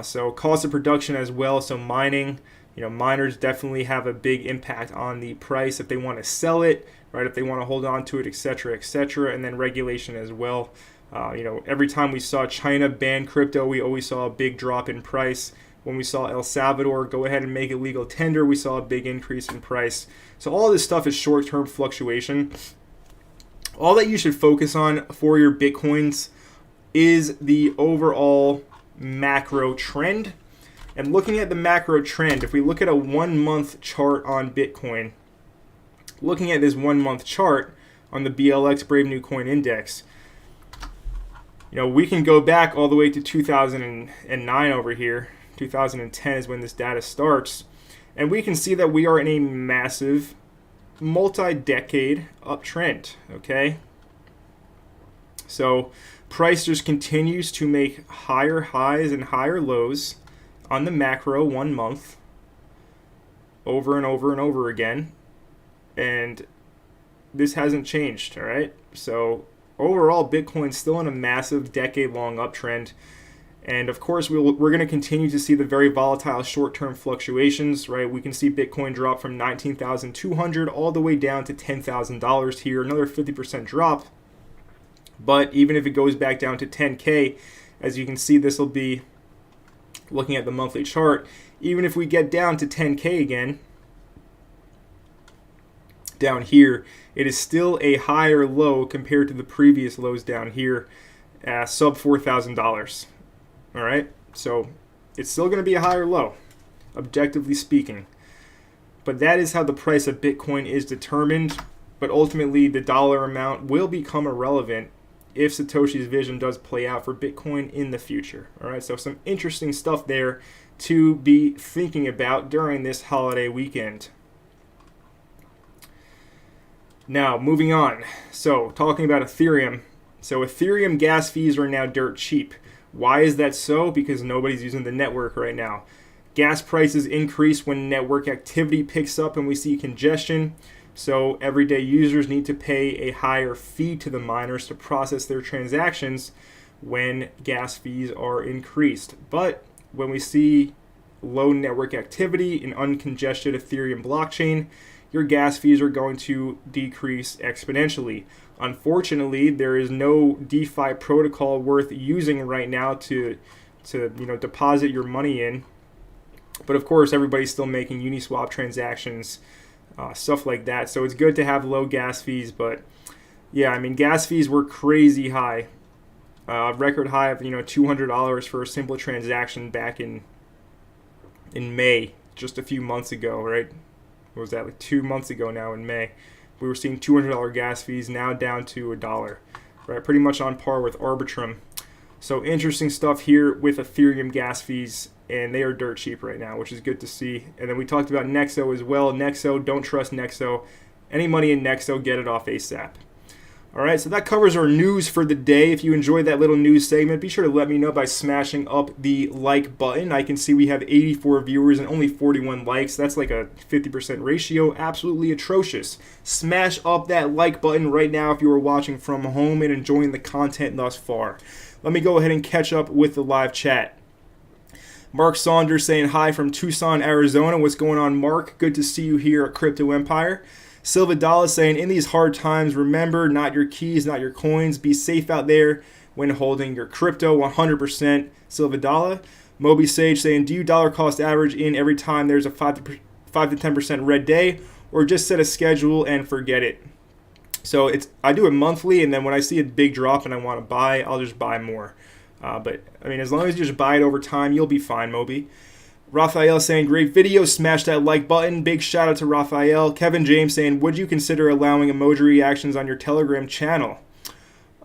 So cost of production as well. So mining, miners definitely have a big impact on the price if they want to sell it, right? If they want to hold on to it, etc., etc., and then regulation as well. Every time we saw China ban crypto, we always saw a big drop in price. When we saw El Salvador go ahead and make it legal tender, we saw a big increase in price. So all this stuff is short-term fluctuation. All that you should focus on for your Bitcoins is the overall macro trend. And looking at the macro trend, if we look at a 1-month chart on Bitcoin, looking at this 1-month chart on the BLX Brave New Coin Index, we can go back all the way to 2009 over here. 2010 is when this data starts. And we can see that we are in a massive multi-decade uptrend, okay? So price just continues to make higher highs and higher lows on the macro 1 month over and over and over again. And this hasn't changed, all right? So overall, Bitcoin's still in a massive decade-long uptrend. And of course, we're going to continue to see the very volatile short-term fluctuations, right? We can see Bitcoin drop from $19,200 all the way down to $10,000 here, another 50% drop. But even if it goes back down to 10K, as you can see, this will be looking at the monthly chart. Even if we get down to 10K again, down here, it is still a higher low compared to the previous lows down here, sub $4,000. All right, so it's still going to be a higher low, objectively speaking. But that is how the price of Bitcoin is determined. But ultimately, the dollar amount will become irrelevant if Satoshi's vision does play out for Bitcoin in the future. All right, so some interesting stuff there to be thinking about during this holiday weekend. Now, moving on. So, talking about Ethereum. So, Ethereum gas fees are now dirt cheap. Why is that so? Because nobody's using the network right now. Gas prices increase when network activity picks up and we see congestion. So everyday users need to pay a higher fee to the miners to process their transactions when gas fees are increased. But when we see low network activity in uncongested Ethereum blockchain, your gas fees are going to decrease exponentially. Unfortunately, there is no DeFi protocol worth using right now to deposit your money in. But of course, everybody's still making Uniswap transactions, stuff like that. So it's good to have low gas fees. But yeah, I mean, gas fees were crazy high, record high of $200 for a simple transaction back in May, just a few months ago, right? What was that, like 2 months ago now in May? We were seeing $200 gas fees, now down to $1, right? Pretty much on par with Arbitrum. So interesting stuff here with Ethereum gas fees, and they are dirt cheap right now, which is good to see. And then we talked about Nexo as well. Nexo, don't trust Nexo. Any money in Nexo, get it off ASAP. All right, so that covers our news for the day. If you enjoyed that little news segment, be sure to let me know by smashing up the like button. I can see we have 84 viewers and only 41 likes. That's like a 50% ratio. Absolutely atrocious. Smash up that like button right now if you are watching from home and enjoying the content thus far. Let me go ahead and catch up with the live chat. Mark Saunders saying hi from Tucson, Arizona. What's going on, Mark? Good to see you here at Crypto Empire. Silva Dalla saying, in these hard times, remember, not your keys, not your coins. Be safe out there when holding your crypto. 100% Silva Dalla. Moby Sage saying, do you dollar cost average in every time there's a 5 to 10% red day, or just set a schedule and forget it? So I do it monthly, and then when I see a big drop and I want to buy, I'll just buy more. But I mean, as long as you just buy it over time, you'll be fine, Moby. Raphael saying, great video, smash that like button. Big shout out to Raphael. Kevin James saying, would you consider allowing emoji reactions on your Telegram channel?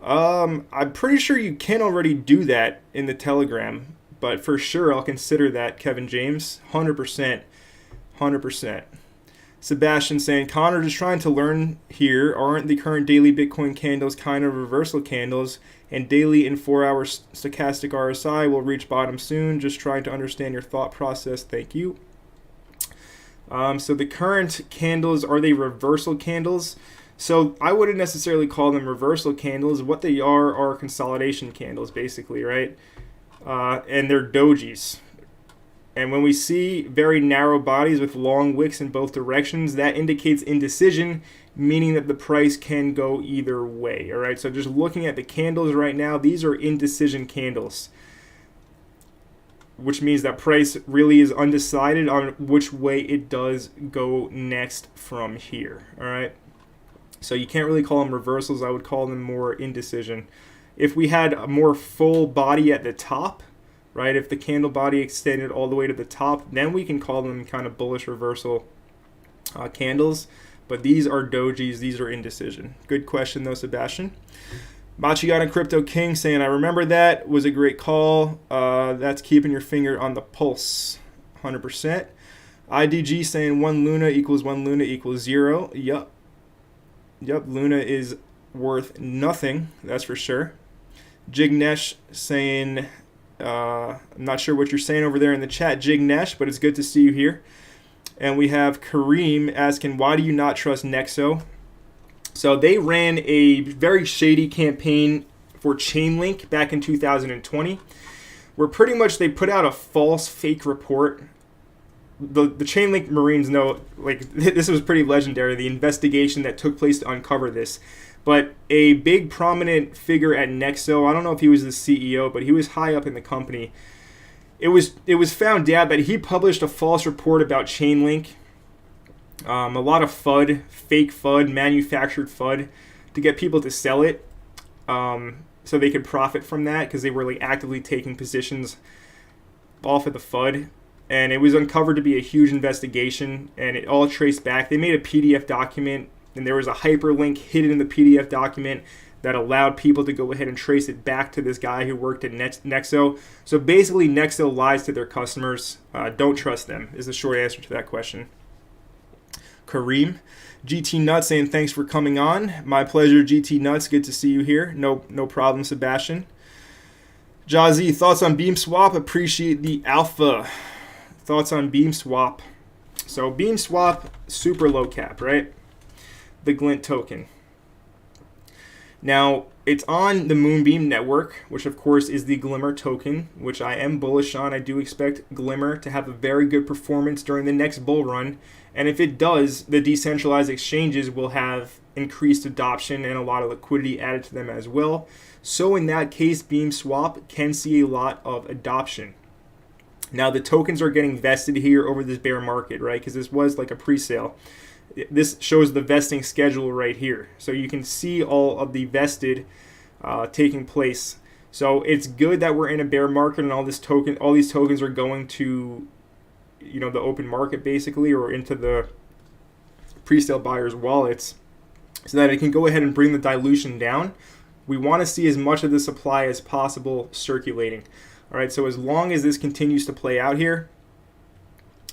I'm pretty sure you can already do that in the Telegram, but for sure I'll consider that, Kevin James. 100%. Sebastian saying, Connor, just trying to learn here. Aren't the current daily Bitcoin candles kind of reversal candles? And daily and 4-hour stochastic RSI will reach bottom soon. Just trying to understand your thought process. Thank you. So the current candles, are they reversal candles? So I wouldn't necessarily call them reversal candles. What they are consolidation candles, basically, right? And they're dojis. And when we see very narrow bodies with long wicks in both directions, that indicates indecision, meaning that the price can go either way. All right, so just looking at the candles right now, these are indecision candles, which means that price really is undecided on which way it does go next from here. All right, so you can't really call them reversals. I would call them more indecision. If we had a more full body at the top, right, if the candle body extended all the way to the top, then we can call them kind of bullish reversal candles. But these are dojis, these are indecision. Good question though, Sebastian. Machiana Crypto King saying, I remember that was a great call. That's keeping your finger on the pulse, 100%. IDG saying 1 Luna equals 1 Luna equals 0. Yup, Luna is worth nothing, that's for sure. Jignesh saying, I'm not sure what you're saying over there in the chat, Jignesh, but it's good to see you here. And we have Kareem asking, why do you not trust Nexo? So they ran a very shady campaign for Chainlink back in 2020, where pretty much they put out a false fake report. The Chainlink Marines know, like, this was pretty legendary, the investigation that took place to uncover this. But a big prominent figure at Nexo, I don't know if he was the CEO, but he was high up in the company. It was found out that he published a false report about Chainlink. A lot of FUD, fake FUD, manufactured FUD, to get people to sell it, so they could profit from that, because they were like actively taking positions off of the FUD. And it was uncovered to be a huge investigation, and it all traced back. They made a PDF document, and there was a hyperlink hidden in the PDF document that allowed people to go ahead and trace it back to this guy who worked at Nexo. So basically, Nexo lies to their customers. Don't trust them is the short answer to that question. Kareem, GT Nuts saying thanks for coming on. My pleasure, GT Nuts. Good to see you here. No problem, Sebastian. Jazzy, thoughts on Beam Swap? Appreciate the alpha. Thoughts on Beam Swap? So Beam Swap, super low cap, right? The Glint token. Now, it's on the Moonbeam network, which of course is the Glimmer token, which I am bullish on. I do expect Glimmer to have a very good performance during the next bull run. And if it does, the decentralized exchanges will have increased adoption and a lot of liquidity added to them as well. So in that case, Beam Swap can see a lot of adoption. Now, the tokens are getting vested here over this bear market, right? Because this was like a pre-sale. This shows the vesting schedule right here. So you can see all of the vested taking place. So it's good that we're in a bear market and all these tokens are going to, you know, the open market basically, or into the pre-sale buyers' wallets, so that it can go ahead and bring the dilution down. We want to see as much of the supply as possible circulating. All right, so as long as this continues to play out here,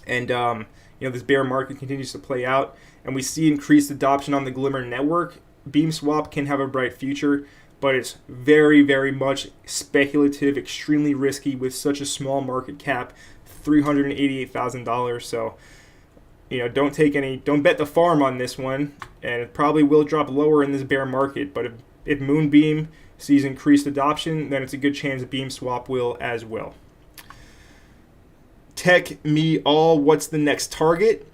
and you know, this bear market continues to play out, and we see increased adoption on the Glimmer network, Beam Swap can have a bright future, but it's very, very much speculative, extremely risky with such a small market cap, $388,000. So, you know, don't bet the farm on this one, and it probably will drop lower in this bear market. But if Moonbeam sees increased adoption, then it's a good chance Beam Swap will as well. Tech me all, what's the next target?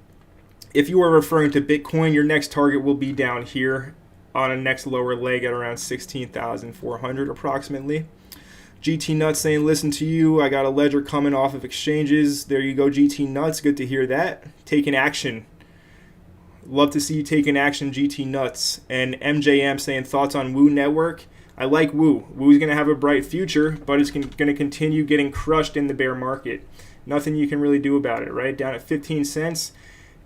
If you are referring to Bitcoin, your next target will be down here on a next lower leg at around 16,400 approximately. GT Nuts saying, listen to you, I got a ledger coming off of exchanges. There you go, GT Nuts, good to hear that. Taking action. Love to see you taking action, GT Nuts. And MJM saying, thoughts on Woo Network? I like Woo. Woo's going to have a bright future, but it's going to continue getting crushed in the bear market. Nothing you can really do about it, right? Down at 15 cents.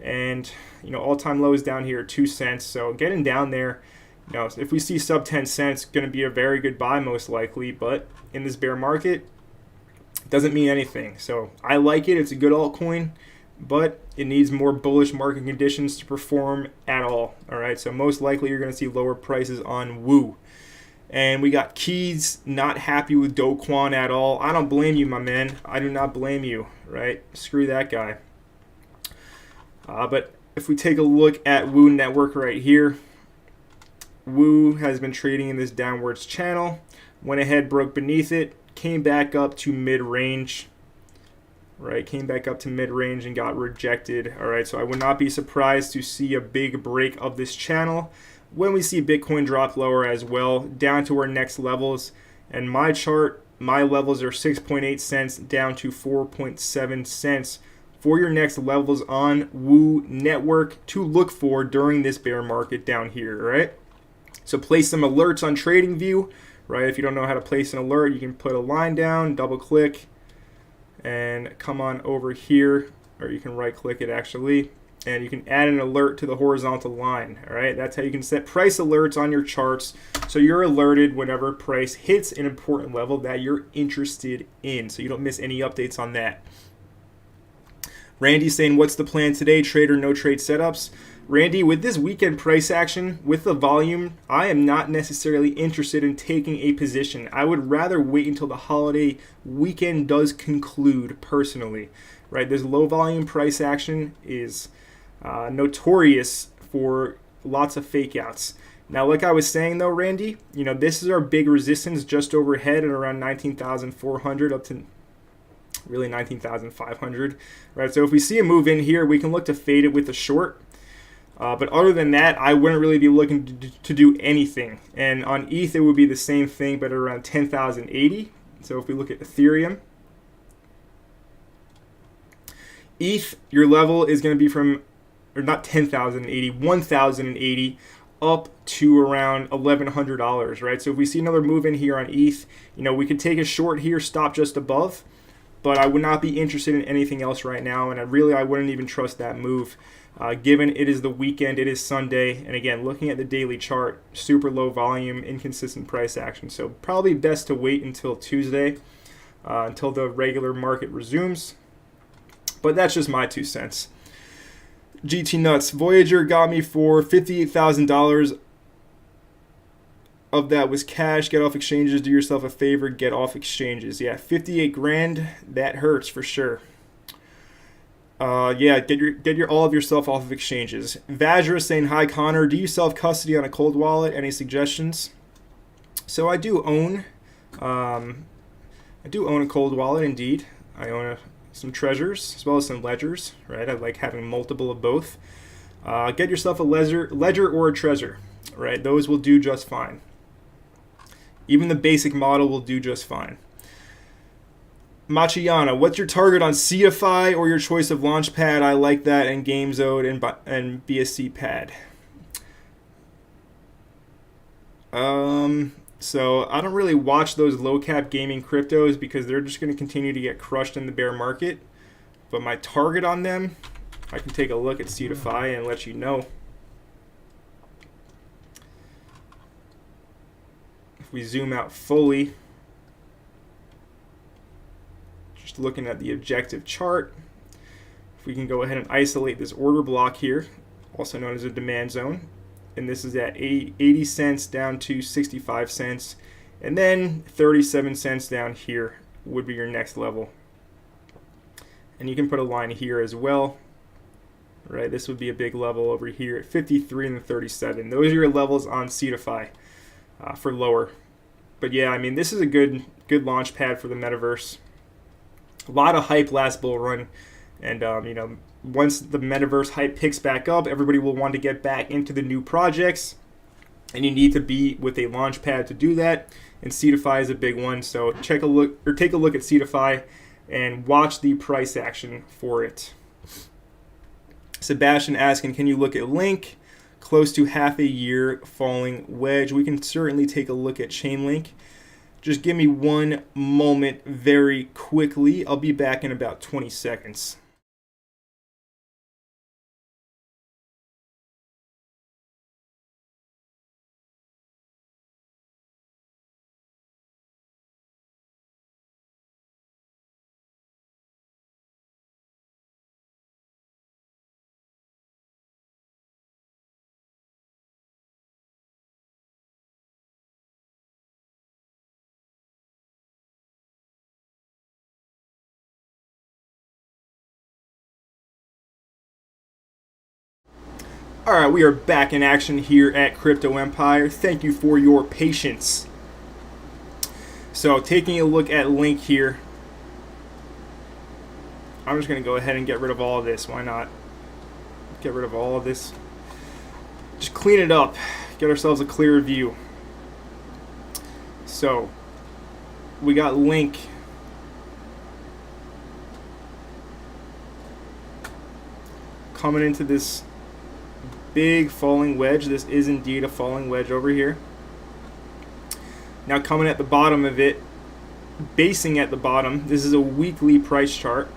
And, you know, all-time low is down here at 2 cents. So getting down there, you know, if we see sub 10 cents, going to be a very good buy most likely. But in this bear market, it doesn't mean anything. So I like it. It's a good altcoin. but it needs more bullish market conditions to perform at all. All right, so most likely you're going to see lower prices on Woo. And we got Keys not happy with Do Kwon at all. I don't blame you, my man. I do not blame you, right? Screw that guy. But if we take a look at Woo Network right here, Woo has been trading in this downwards channel. Went ahead, broke beneath it, came back up to mid-range. Right, came back up to mid-range and got rejected. All right, so I would not be surprised to see a big break of this channel when we see Bitcoin drop lower as well, down to our next levels. And my chart, my levels are 6.8 cents down to 4.7 cents for your next levels on Woo Network to look for during this bear market down here, right? So place some alerts on TradingView, right? If you don't know how to place an alert, you can put a line down, double click, and come on over here, or you can right click it actually, and you can add an alert to the horizontal line. All right, that's how you can set price alerts on your charts, so you're alerted whenever price hits an important level that you're interested in, so you don't miss any updates on that. Randy saying, what's the plan today? Trade or no trade setups? Randy, with this weekend price action, with the volume, I am not necessarily interested in taking a position. I would rather wait until the holiday weekend does conclude, personally. Right? This low volume price action is notorious for lots of fake outs. Now, like I was saying though, Randy, you know, this is our big resistance just overhead at around 19,400 up to really 19,500, right? So if we see a move in here, we can look to fade it with a short. But other than that, I wouldn't really be looking to do anything. And on ETH, it would be the same thing, but around 10,080. So if we look at Ethereum, ETH, your level is going to be from, or not 10,080, 1,080 up to around $1,100, right? So if we see another move in here on ETH, you know, we could take a short here, stop just above, but I would not be interested in anything else right now, and I wouldn't even trust that move. Given it is the weekend, it is Sunday, and again, looking at the daily chart, super low volume, inconsistent price action. So probably best to wait until Tuesday, until the regular market resumes. But that's just my 2 cents. GT Nuts, Voyager got me for $58,000. Of that was cash. Get off exchanges. Do yourself a favor. Get off exchanges. Yeah, 58 grand. That hurts for sure. Yeah, get your all of yourself off of exchanges. Vajra saying, hi Connor, do you self custody on a cold wallet? Any suggestions? So I do own a cold wallet indeed. I own some treasures as well as some ledgers. Right, I like having multiple of both. Get yourself a ledger or a treasure. Right, those will do just fine. Even the basic model will do just fine. Machiana, what's your target on CFI or your choice of Launchpad? I like that, and GameZone and BSC Pad. So I don't really watch those low cap gaming cryptos because they're just going to continue to get crushed in the bear market. But my target on them, I can take a look at CFI and let you know. If we zoom out fully, just looking at the objective chart, if we can go ahead and isolate this order block here, also known as a demand zone, and this is at 80 cents down to 65 cents, and then 37 cents down here would be your next level. And you can put a line here as well, right? This would be a big level over here at 53 and 37. Those are your levels on CeFi for lower. But yeah, I mean, this is a good launch pad for the metaverse. A lot of hype last bull run, and you know, once the metaverse hype picks back up, everybody will want to get back into the new projects, and you need to be with a launch pad to do that. And CeFi is a big one, so take a look at CeFi and watch the price action for it. Sebastian asking, can you look at Link? Close to half a year falling wedge. We can certainly take a look at Chainlink. Just give me one moment very quickly. I'll be back in about 20 seconds. All right, we are back in action here at Crypto Empire. Thank you for your patience. So taking a look at Link here, I'm just going to go ahead and get rid of all of this. Why not? Get rid of all of this. Just clean it up. Get ourselves a clearer view. So we got Link. Coming into this big falling wedge. This is indeed a falling wedge over here. Now coming at the bottom of it, basing at the bottom, this is a weekly price chart.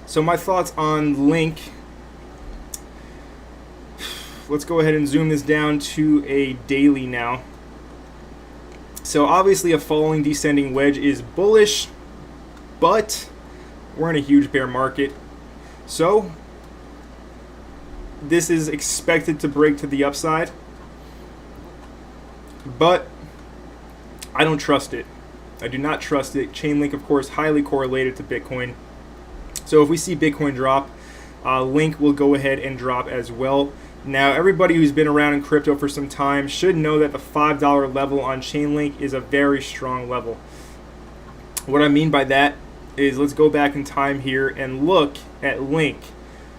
So my thoughts on Link, let's go ahead and zoom this down to a daily now. So obviously a falling descending wedge is bullish, but we're in a huge bear market. So this is expected to break to the upside, but I don't trust it. I do not trust it. Chainlink, of course, highly correlated to Bitcoin. So if we see Bitcoin drop, Link will go ahead and drop as well. Now, everybody who's been around in crypto for some time should know that the $5 level on Chainlink is a very strong level. What I mean by that is, let's go back in time here and look at Link.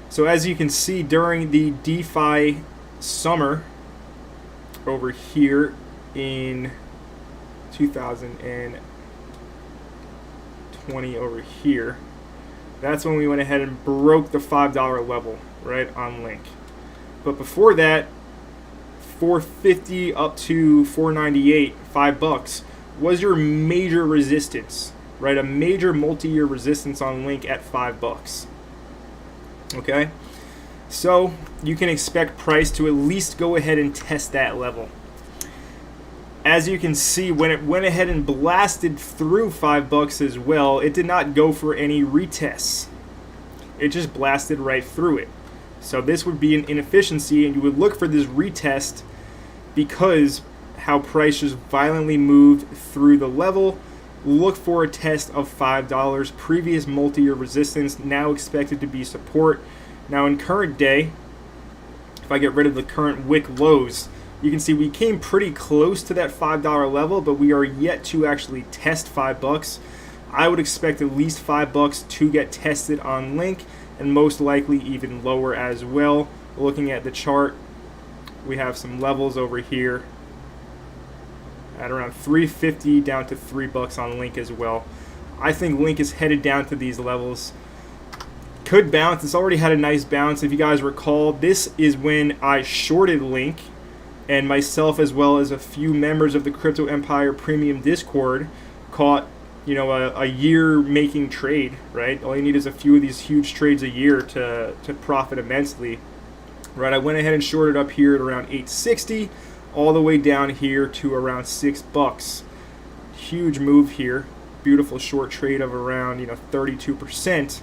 So as you can see, during the DeFi summer over here in 2020 over here, that's when we went ahead and broke the $5 level, right, on Link. But before that, $4.50 up to $4.98, $5 was your major resistance, right? A major multi-year resistance on Link at $5. Okay, so you can expect price to at least go ahead and test that level. As you can see, when it went ahead and blasted through $5 as well, it did not go for any retests. It just blasted right through it. So this would be an inefficiency, and you would look for this retest because how price just violently moved through the level. Look for a test of $5, previous multi-year resistance, now expected to be support. Now in current day, if I get rid of the current wick lows, you can see we came pretty close to that $5 level, but we are yet to actually test $5. I would expect at least $5 to get tested on Link, and most likely even lower as well. Looking at the chart, we have some levels over here at around $3.50 down to $3 on Link as well. I think Link is headed down to these levels. Could bounce. It's already had a nice bounce. If you guys recall, this is when I shorted Link, and myself as well as a few members of the Crypto Empire Premium Discord caught, you know, a year making trade, right? All you need is a few of these huge trades a year to profit immensely, right? I went ahead and shorted up here at around $8.60. all the way down here to around $6. Huge move here. Beautiful short trade of around 32%.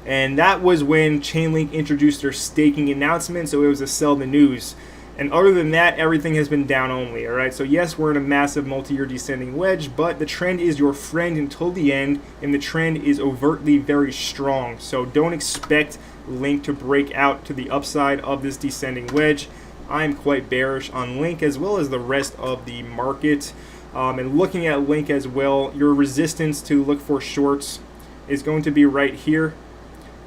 And that was when Chainlink introduced their staking announcement, so it was a sell the news. And other than that, everything has been down only, all right? So yes, we're in a massive multi-year descending wedge, but the trend is your friend until the end, and the trend is overtly very strong. So don't expect Link to break out to the upside of this descending wedge. I'm quite bearish on Link as well as the rest of the market. And looking at Link as well, your resistance to look for shorts is going to be right here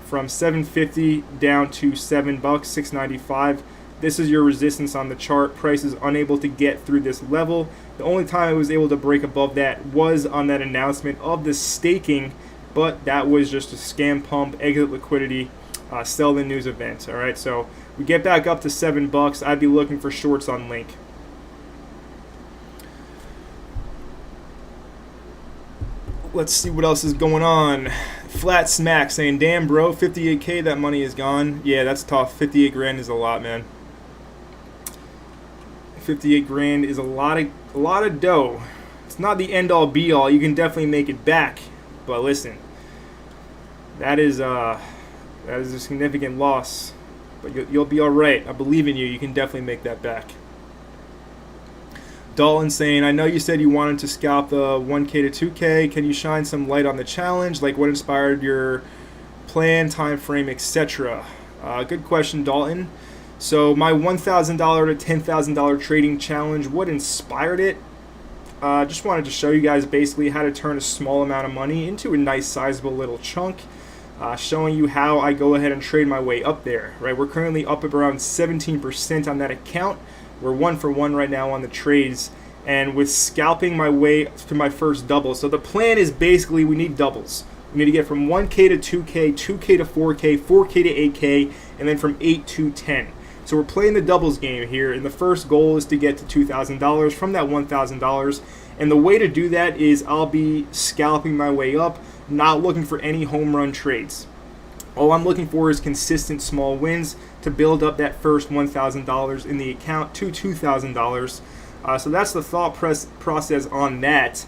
from $7.50 down to $7, $6.95. This is your resistance on the chart. Price is unable to get through this level. The only time it was able to break above that was on that announcement of the staking, but that was just a scam pump, exit liquidity, sell the news event. All right, so we get back up to $7. I'd be looking for shorts on Link. Let's see what else is going on. Flat Smack saying, damn bro, 58K, that money is gone. Yeah, that's tough. 58 grand is a lot, man. 58 grand is a lot of dough. It's not the end all be all. You can definitely make it back, but listen, that is a significant loss. But you'll be all right. I believe in you. You can definitely make that back. Dalton saying, I know you said you wanted to scalp the 1K to 2K. Can you shine some light on the challenge? Like what inspired your plan, time frame, etc.? Good question, Dalton. So my $1,000 to $10,000 trading challenge, what inspired it? Just wanted to show you guys basically how to turn a small amount of money into a nice sizable little chunk. Showing you how I go ahead and trade my way up there, right? We're currently up around 17% on that account. We're 1 for 1 right now on the trades, and with scalping my way to my first double. So the plan is basically we need doubles. We need to get from 1K to 2K, 2K to 4K, 4K to 8K, and then from 8 to 10. So we're playing the doubles game here, and the first goal is to get to $2,000 from that $1,000. And the way to do that is I'll be scalping my way up, not looking for any home run trades. All I'm looking for is consistent small wins to build up that first $1,000 in the account to $2,000. So that's the thought process on that.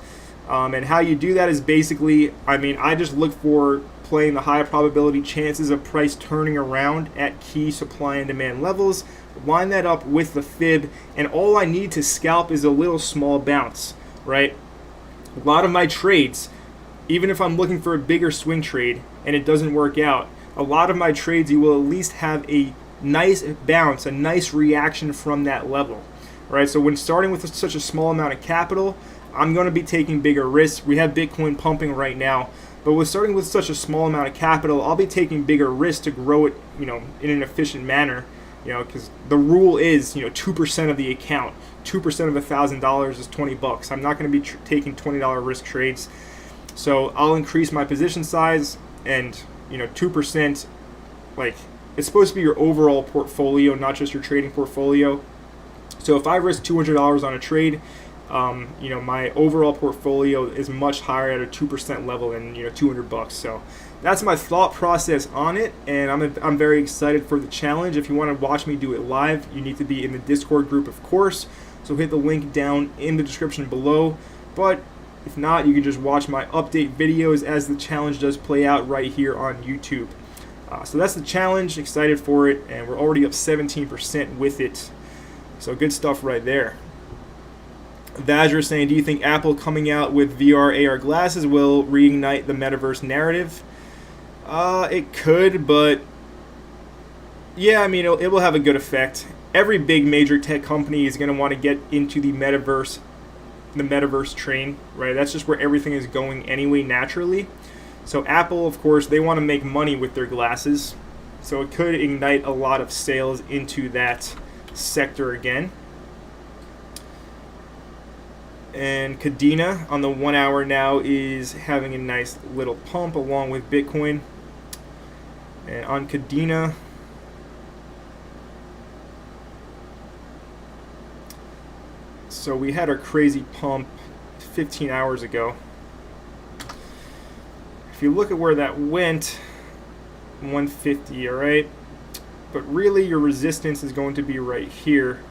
And how you do that is basically, I just look for playing the high probability chances of price turning around at key supply and demand levels, line that up with the fib, and all I need to scalp is a little small bounce, right? A lot of my trades, even if I'm looking for a bigger swing trade and it doesn't work out, a lot of my trades you will at least have a nice bounce, a nice reaction from that level, right? So when starting with such a small amount of capital, I'm going to be taking bigger risks. We have Bitcoin pumping right now, but with starting with such a small amount of capital, I'll be taking bigger risks to grow it, in an efficient manner, because the rule is, 2% of the account, 2% of $1,000 is $20. I'm not going to be taking $20 risk trades. So I'll increase my position size, and 2%, it's supposed to be your overall portfolio, not just your trading portfolio. So if I risk $200 on a trade, my overall portfolio is much higher at a 2% level than $200. So that's my thought process on it, and I'm very excited for the challenge. If you want to watch me do it live, you need to be in the Discord group, of course. So hit the link down in the description below. But if not, you can just watch my update videos as the challenge does play out right here on YouTube. So that's the challenge. Excited for it, and we're already up 17% with it. So good stuff right there. Vajra saying, do you think Apple coming out with VR AR glasses will reignite the metaverse narrative? It could, but yeah, it will have a good effect. Every big major tech company is going to want to get into the metaverse train, right? That's just where everything is going anyway, naturally. So Apple, of course, they want to make money with their glasses, so it could ignite a lot of sales into that sector again. And Kadena on the 1 hour now is having a nice little pump along with Bitcoin. And on Kadena, so we had our crazy pump 15 hours ago. If you look at where that went, 150, all right? But really your resistance is going to be right here.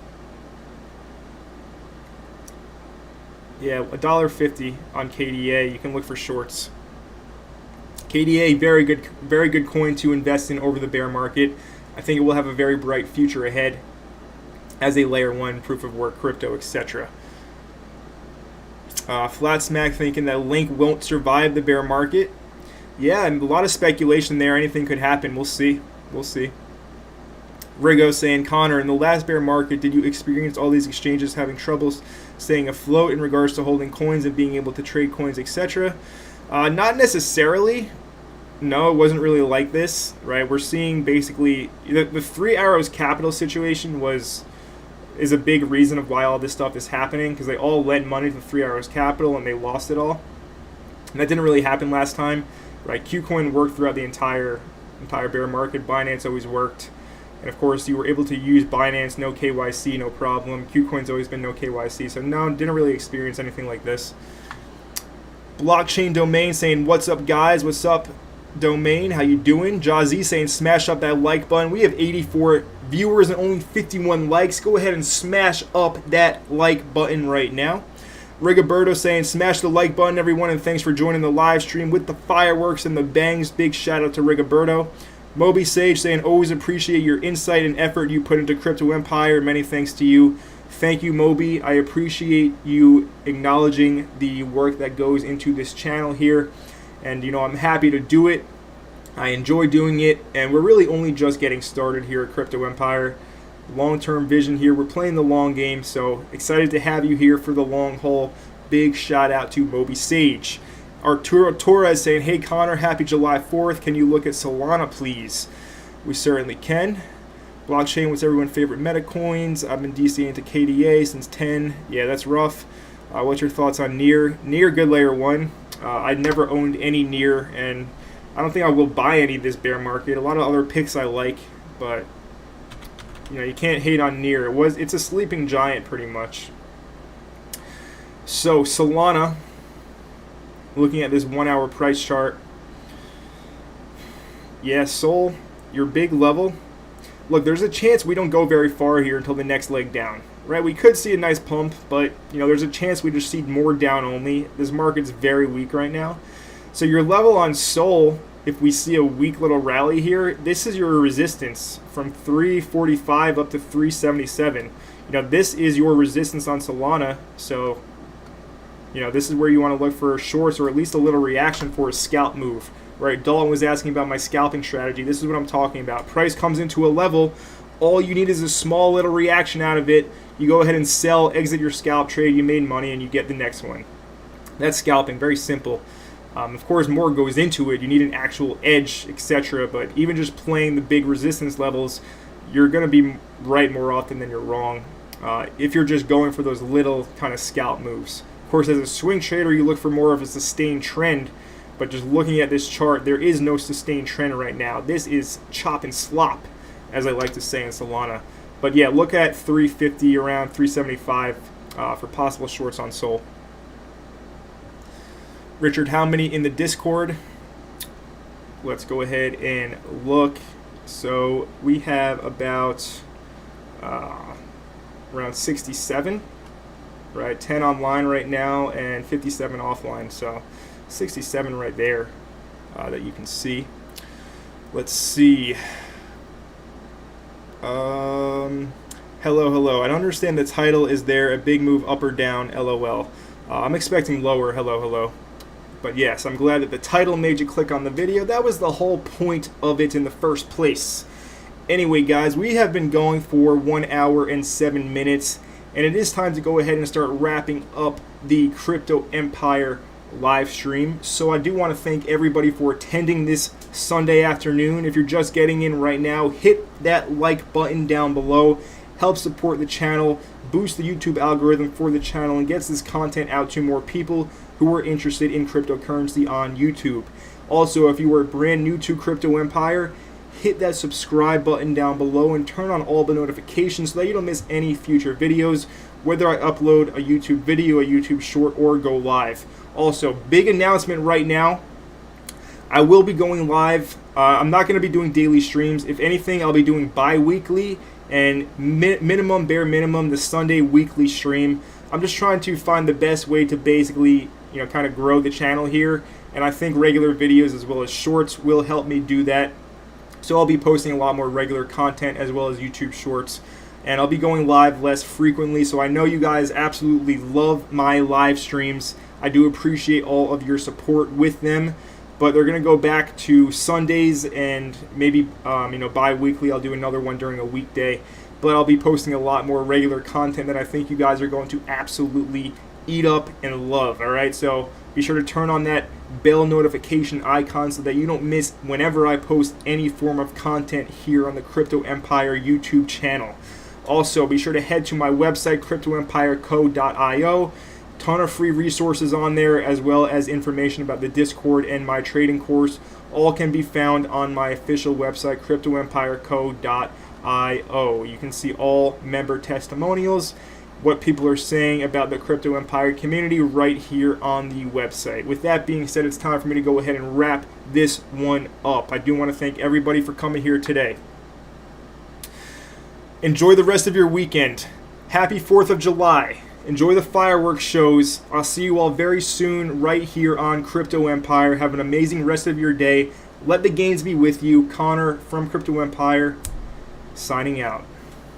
Yeah, $1.50 on KDA. You can look for shorts. KDA, very good coin to invest in over the bear market. I think it will have a very bright future ahead as a layer 1 proof of work crypto, etc. Flat Smack thinking that Link won't survive the bear market. Yeah, and a lot of speculation there. Anything could happen. We'll see. Rigo saying, Connor, in the last bear market, did you experience all these exchanges having troubles staying afloat in regards to holding coins and being able to trade coins, etc.? Not necessarily. No, it wasn't really like this, right? We're seeing basically the Three Arrows Capital situation is a big reason of why all this stuff is happening, because they all lent money to Three Arrows Capital and they lost it all. And that didn't really happen last time, right? Qcoin worked throughout the entire bear market. Binance always worked. And of course, you were able to use Binance, no KYC, no problem. Qcoin's always been no KYC, so no, didn't really experience anything like this. Blockchain Domain saying, what's up, guys? What's up, Domain? How you doing? Jazzy saying, smash up that like button. We have 84 viewers and only 51 likes. Go ahead and smash up that like button right now. Rigoberto saying, smash the like button, everyone, and thanks for joining the live stream with the fireworks and the bangs. Big shout out to Rigoberto. Moby Sage saying, always appreciate your insight and effort you put into Crypto Empire. Many thanks to you. Thank you, Moby. I appreciate you acknowledging the work that goes into this channel here. And, I'm happy to do it. I enjoy doing it, and we're really only just getting started here at Crypto Empire. Long-term vision here. We're playing the long game, so excited to have you here for the long haul. Big shout out to Moby Sage. Arturo Torres saying, hey Connor, happy July 4th. Can you look at Solana, please? We certainly can. Blockchain, what's everyone's favorite meta coins? I've been DCing to KDA since 10. Yeah, that's rough. What's your thoughts on Near? Near, good layer 1. I never owned any Near, and I don't think I will buy any this bear market. A lot of other picks I like, but you can't hate on Near. It's a sleeping giant pretty much. So Solana, looking at this 1 hour price chart. Yeah, Sol, your big level. Look, there's a chance we don't go very far here until the next leg down. Right, we could see a nice pump, but there's a chance we just see more down only. This market's very weak right now. So your level on Sol, if we see a weak little rally here, this is your resistance from 345 up to 377. This is your resistance on Solana. So, this is where you want to look for shorts or at least a little reaction for a scalp move. Right, Dalton was asking about my scalping strategy. This is what I'm talking about. Price comes into a level. All you need is a small little reaction out of it. You go ahead and sell, exit your scalp trade, you made money, and you get the next one. That's scalping, very simple. Of course, more goes into it. You need an actual edge, etc. But even just playing the big resistance levels, you're going to be right more often than you're wrong if you're just going for those little kind of scalp moves. Of course, as a swing trader, you look for more of a sustained trend. But just looking at this chart, there is no sustained trend right now. This is chop and slop, as I like to say in Solana. But yeah, look at 350 around 375 for possible shorts on Sol. Richard, how many in the Discord? Let's go ahead and look. So we have about around 67, right? 10 online right now and 57 offline. So 67 right there that you can see. Let's see. Hello. I don't understand the title. Is there a big move up or down? LOL. I'm expecting lower. Hello. But yes, I'm glad that the title made you click on the video. That was the whole point of it in the first place. Anyway, guys, we have been going for 1 hour and 7 minutes, and it is time to go ahead and start wrapping up the Crypto Empire live stream. So I do want to thank everybody for attending this Sunday afternoon. If you're just getting in right now, hit that like button down below. Help support the channel, boost the YouTube algorithm for the channel, and gets this content out to more people who are interested in cryptocurrency on YouTube. Also, if you are brand new to Crypto Empire, hit that subscribe button down below and turn on all the notifications so that you don't miss any future videos, whether I upload a YouTube video, a YouTube short, or go live. Also, big announcement right now. I will be going live. I'm not going to be doing daily streams. If anything, I'll be doing bi-weekly and bare minimum, the Sunday weekly stream. I'm just trying to find the best way to basically, kind of grow the channel here. And I think regular videos as well as shorts will help me do that. So I'll be posting a lot more regular content as well as YouTube shorts. And I'll be going live less frequently. So I know you guys absolutely love my live streams. I do appreciate all of your support with them. But they're going to go back to Sundays and maybe, bi-weekly. I'll do another one during a weekday. But I'll be posting a lot more regular content that I think you guys are going to absolutely eat up and love. All right, so be sure to turn on that bell notification icon so that you don't miss whenever I post any form of content here on the Crypto Empire YouTube channel. Also, be sure to head to my website, cryptoempireco.io. Ton of free resources on there, as well as information about the Discord and my trading course. All can be found on my official website, cryptoempireco.io. You can see all member testimonials, what people are saying about the Crypto Empire community right here on the website. With that being said, it's time for me to go ahead and wrap this one up. I do want to thank everybody for coming here today. Enjoy the rest of your weekend. Happy 4th of July. Enjoy the fireworks shows. I'll see you all very soon right here on Crypto Empire. Have an amazing rest of your day. Let the gains be with you. Connor from Crypto Empire, signing out.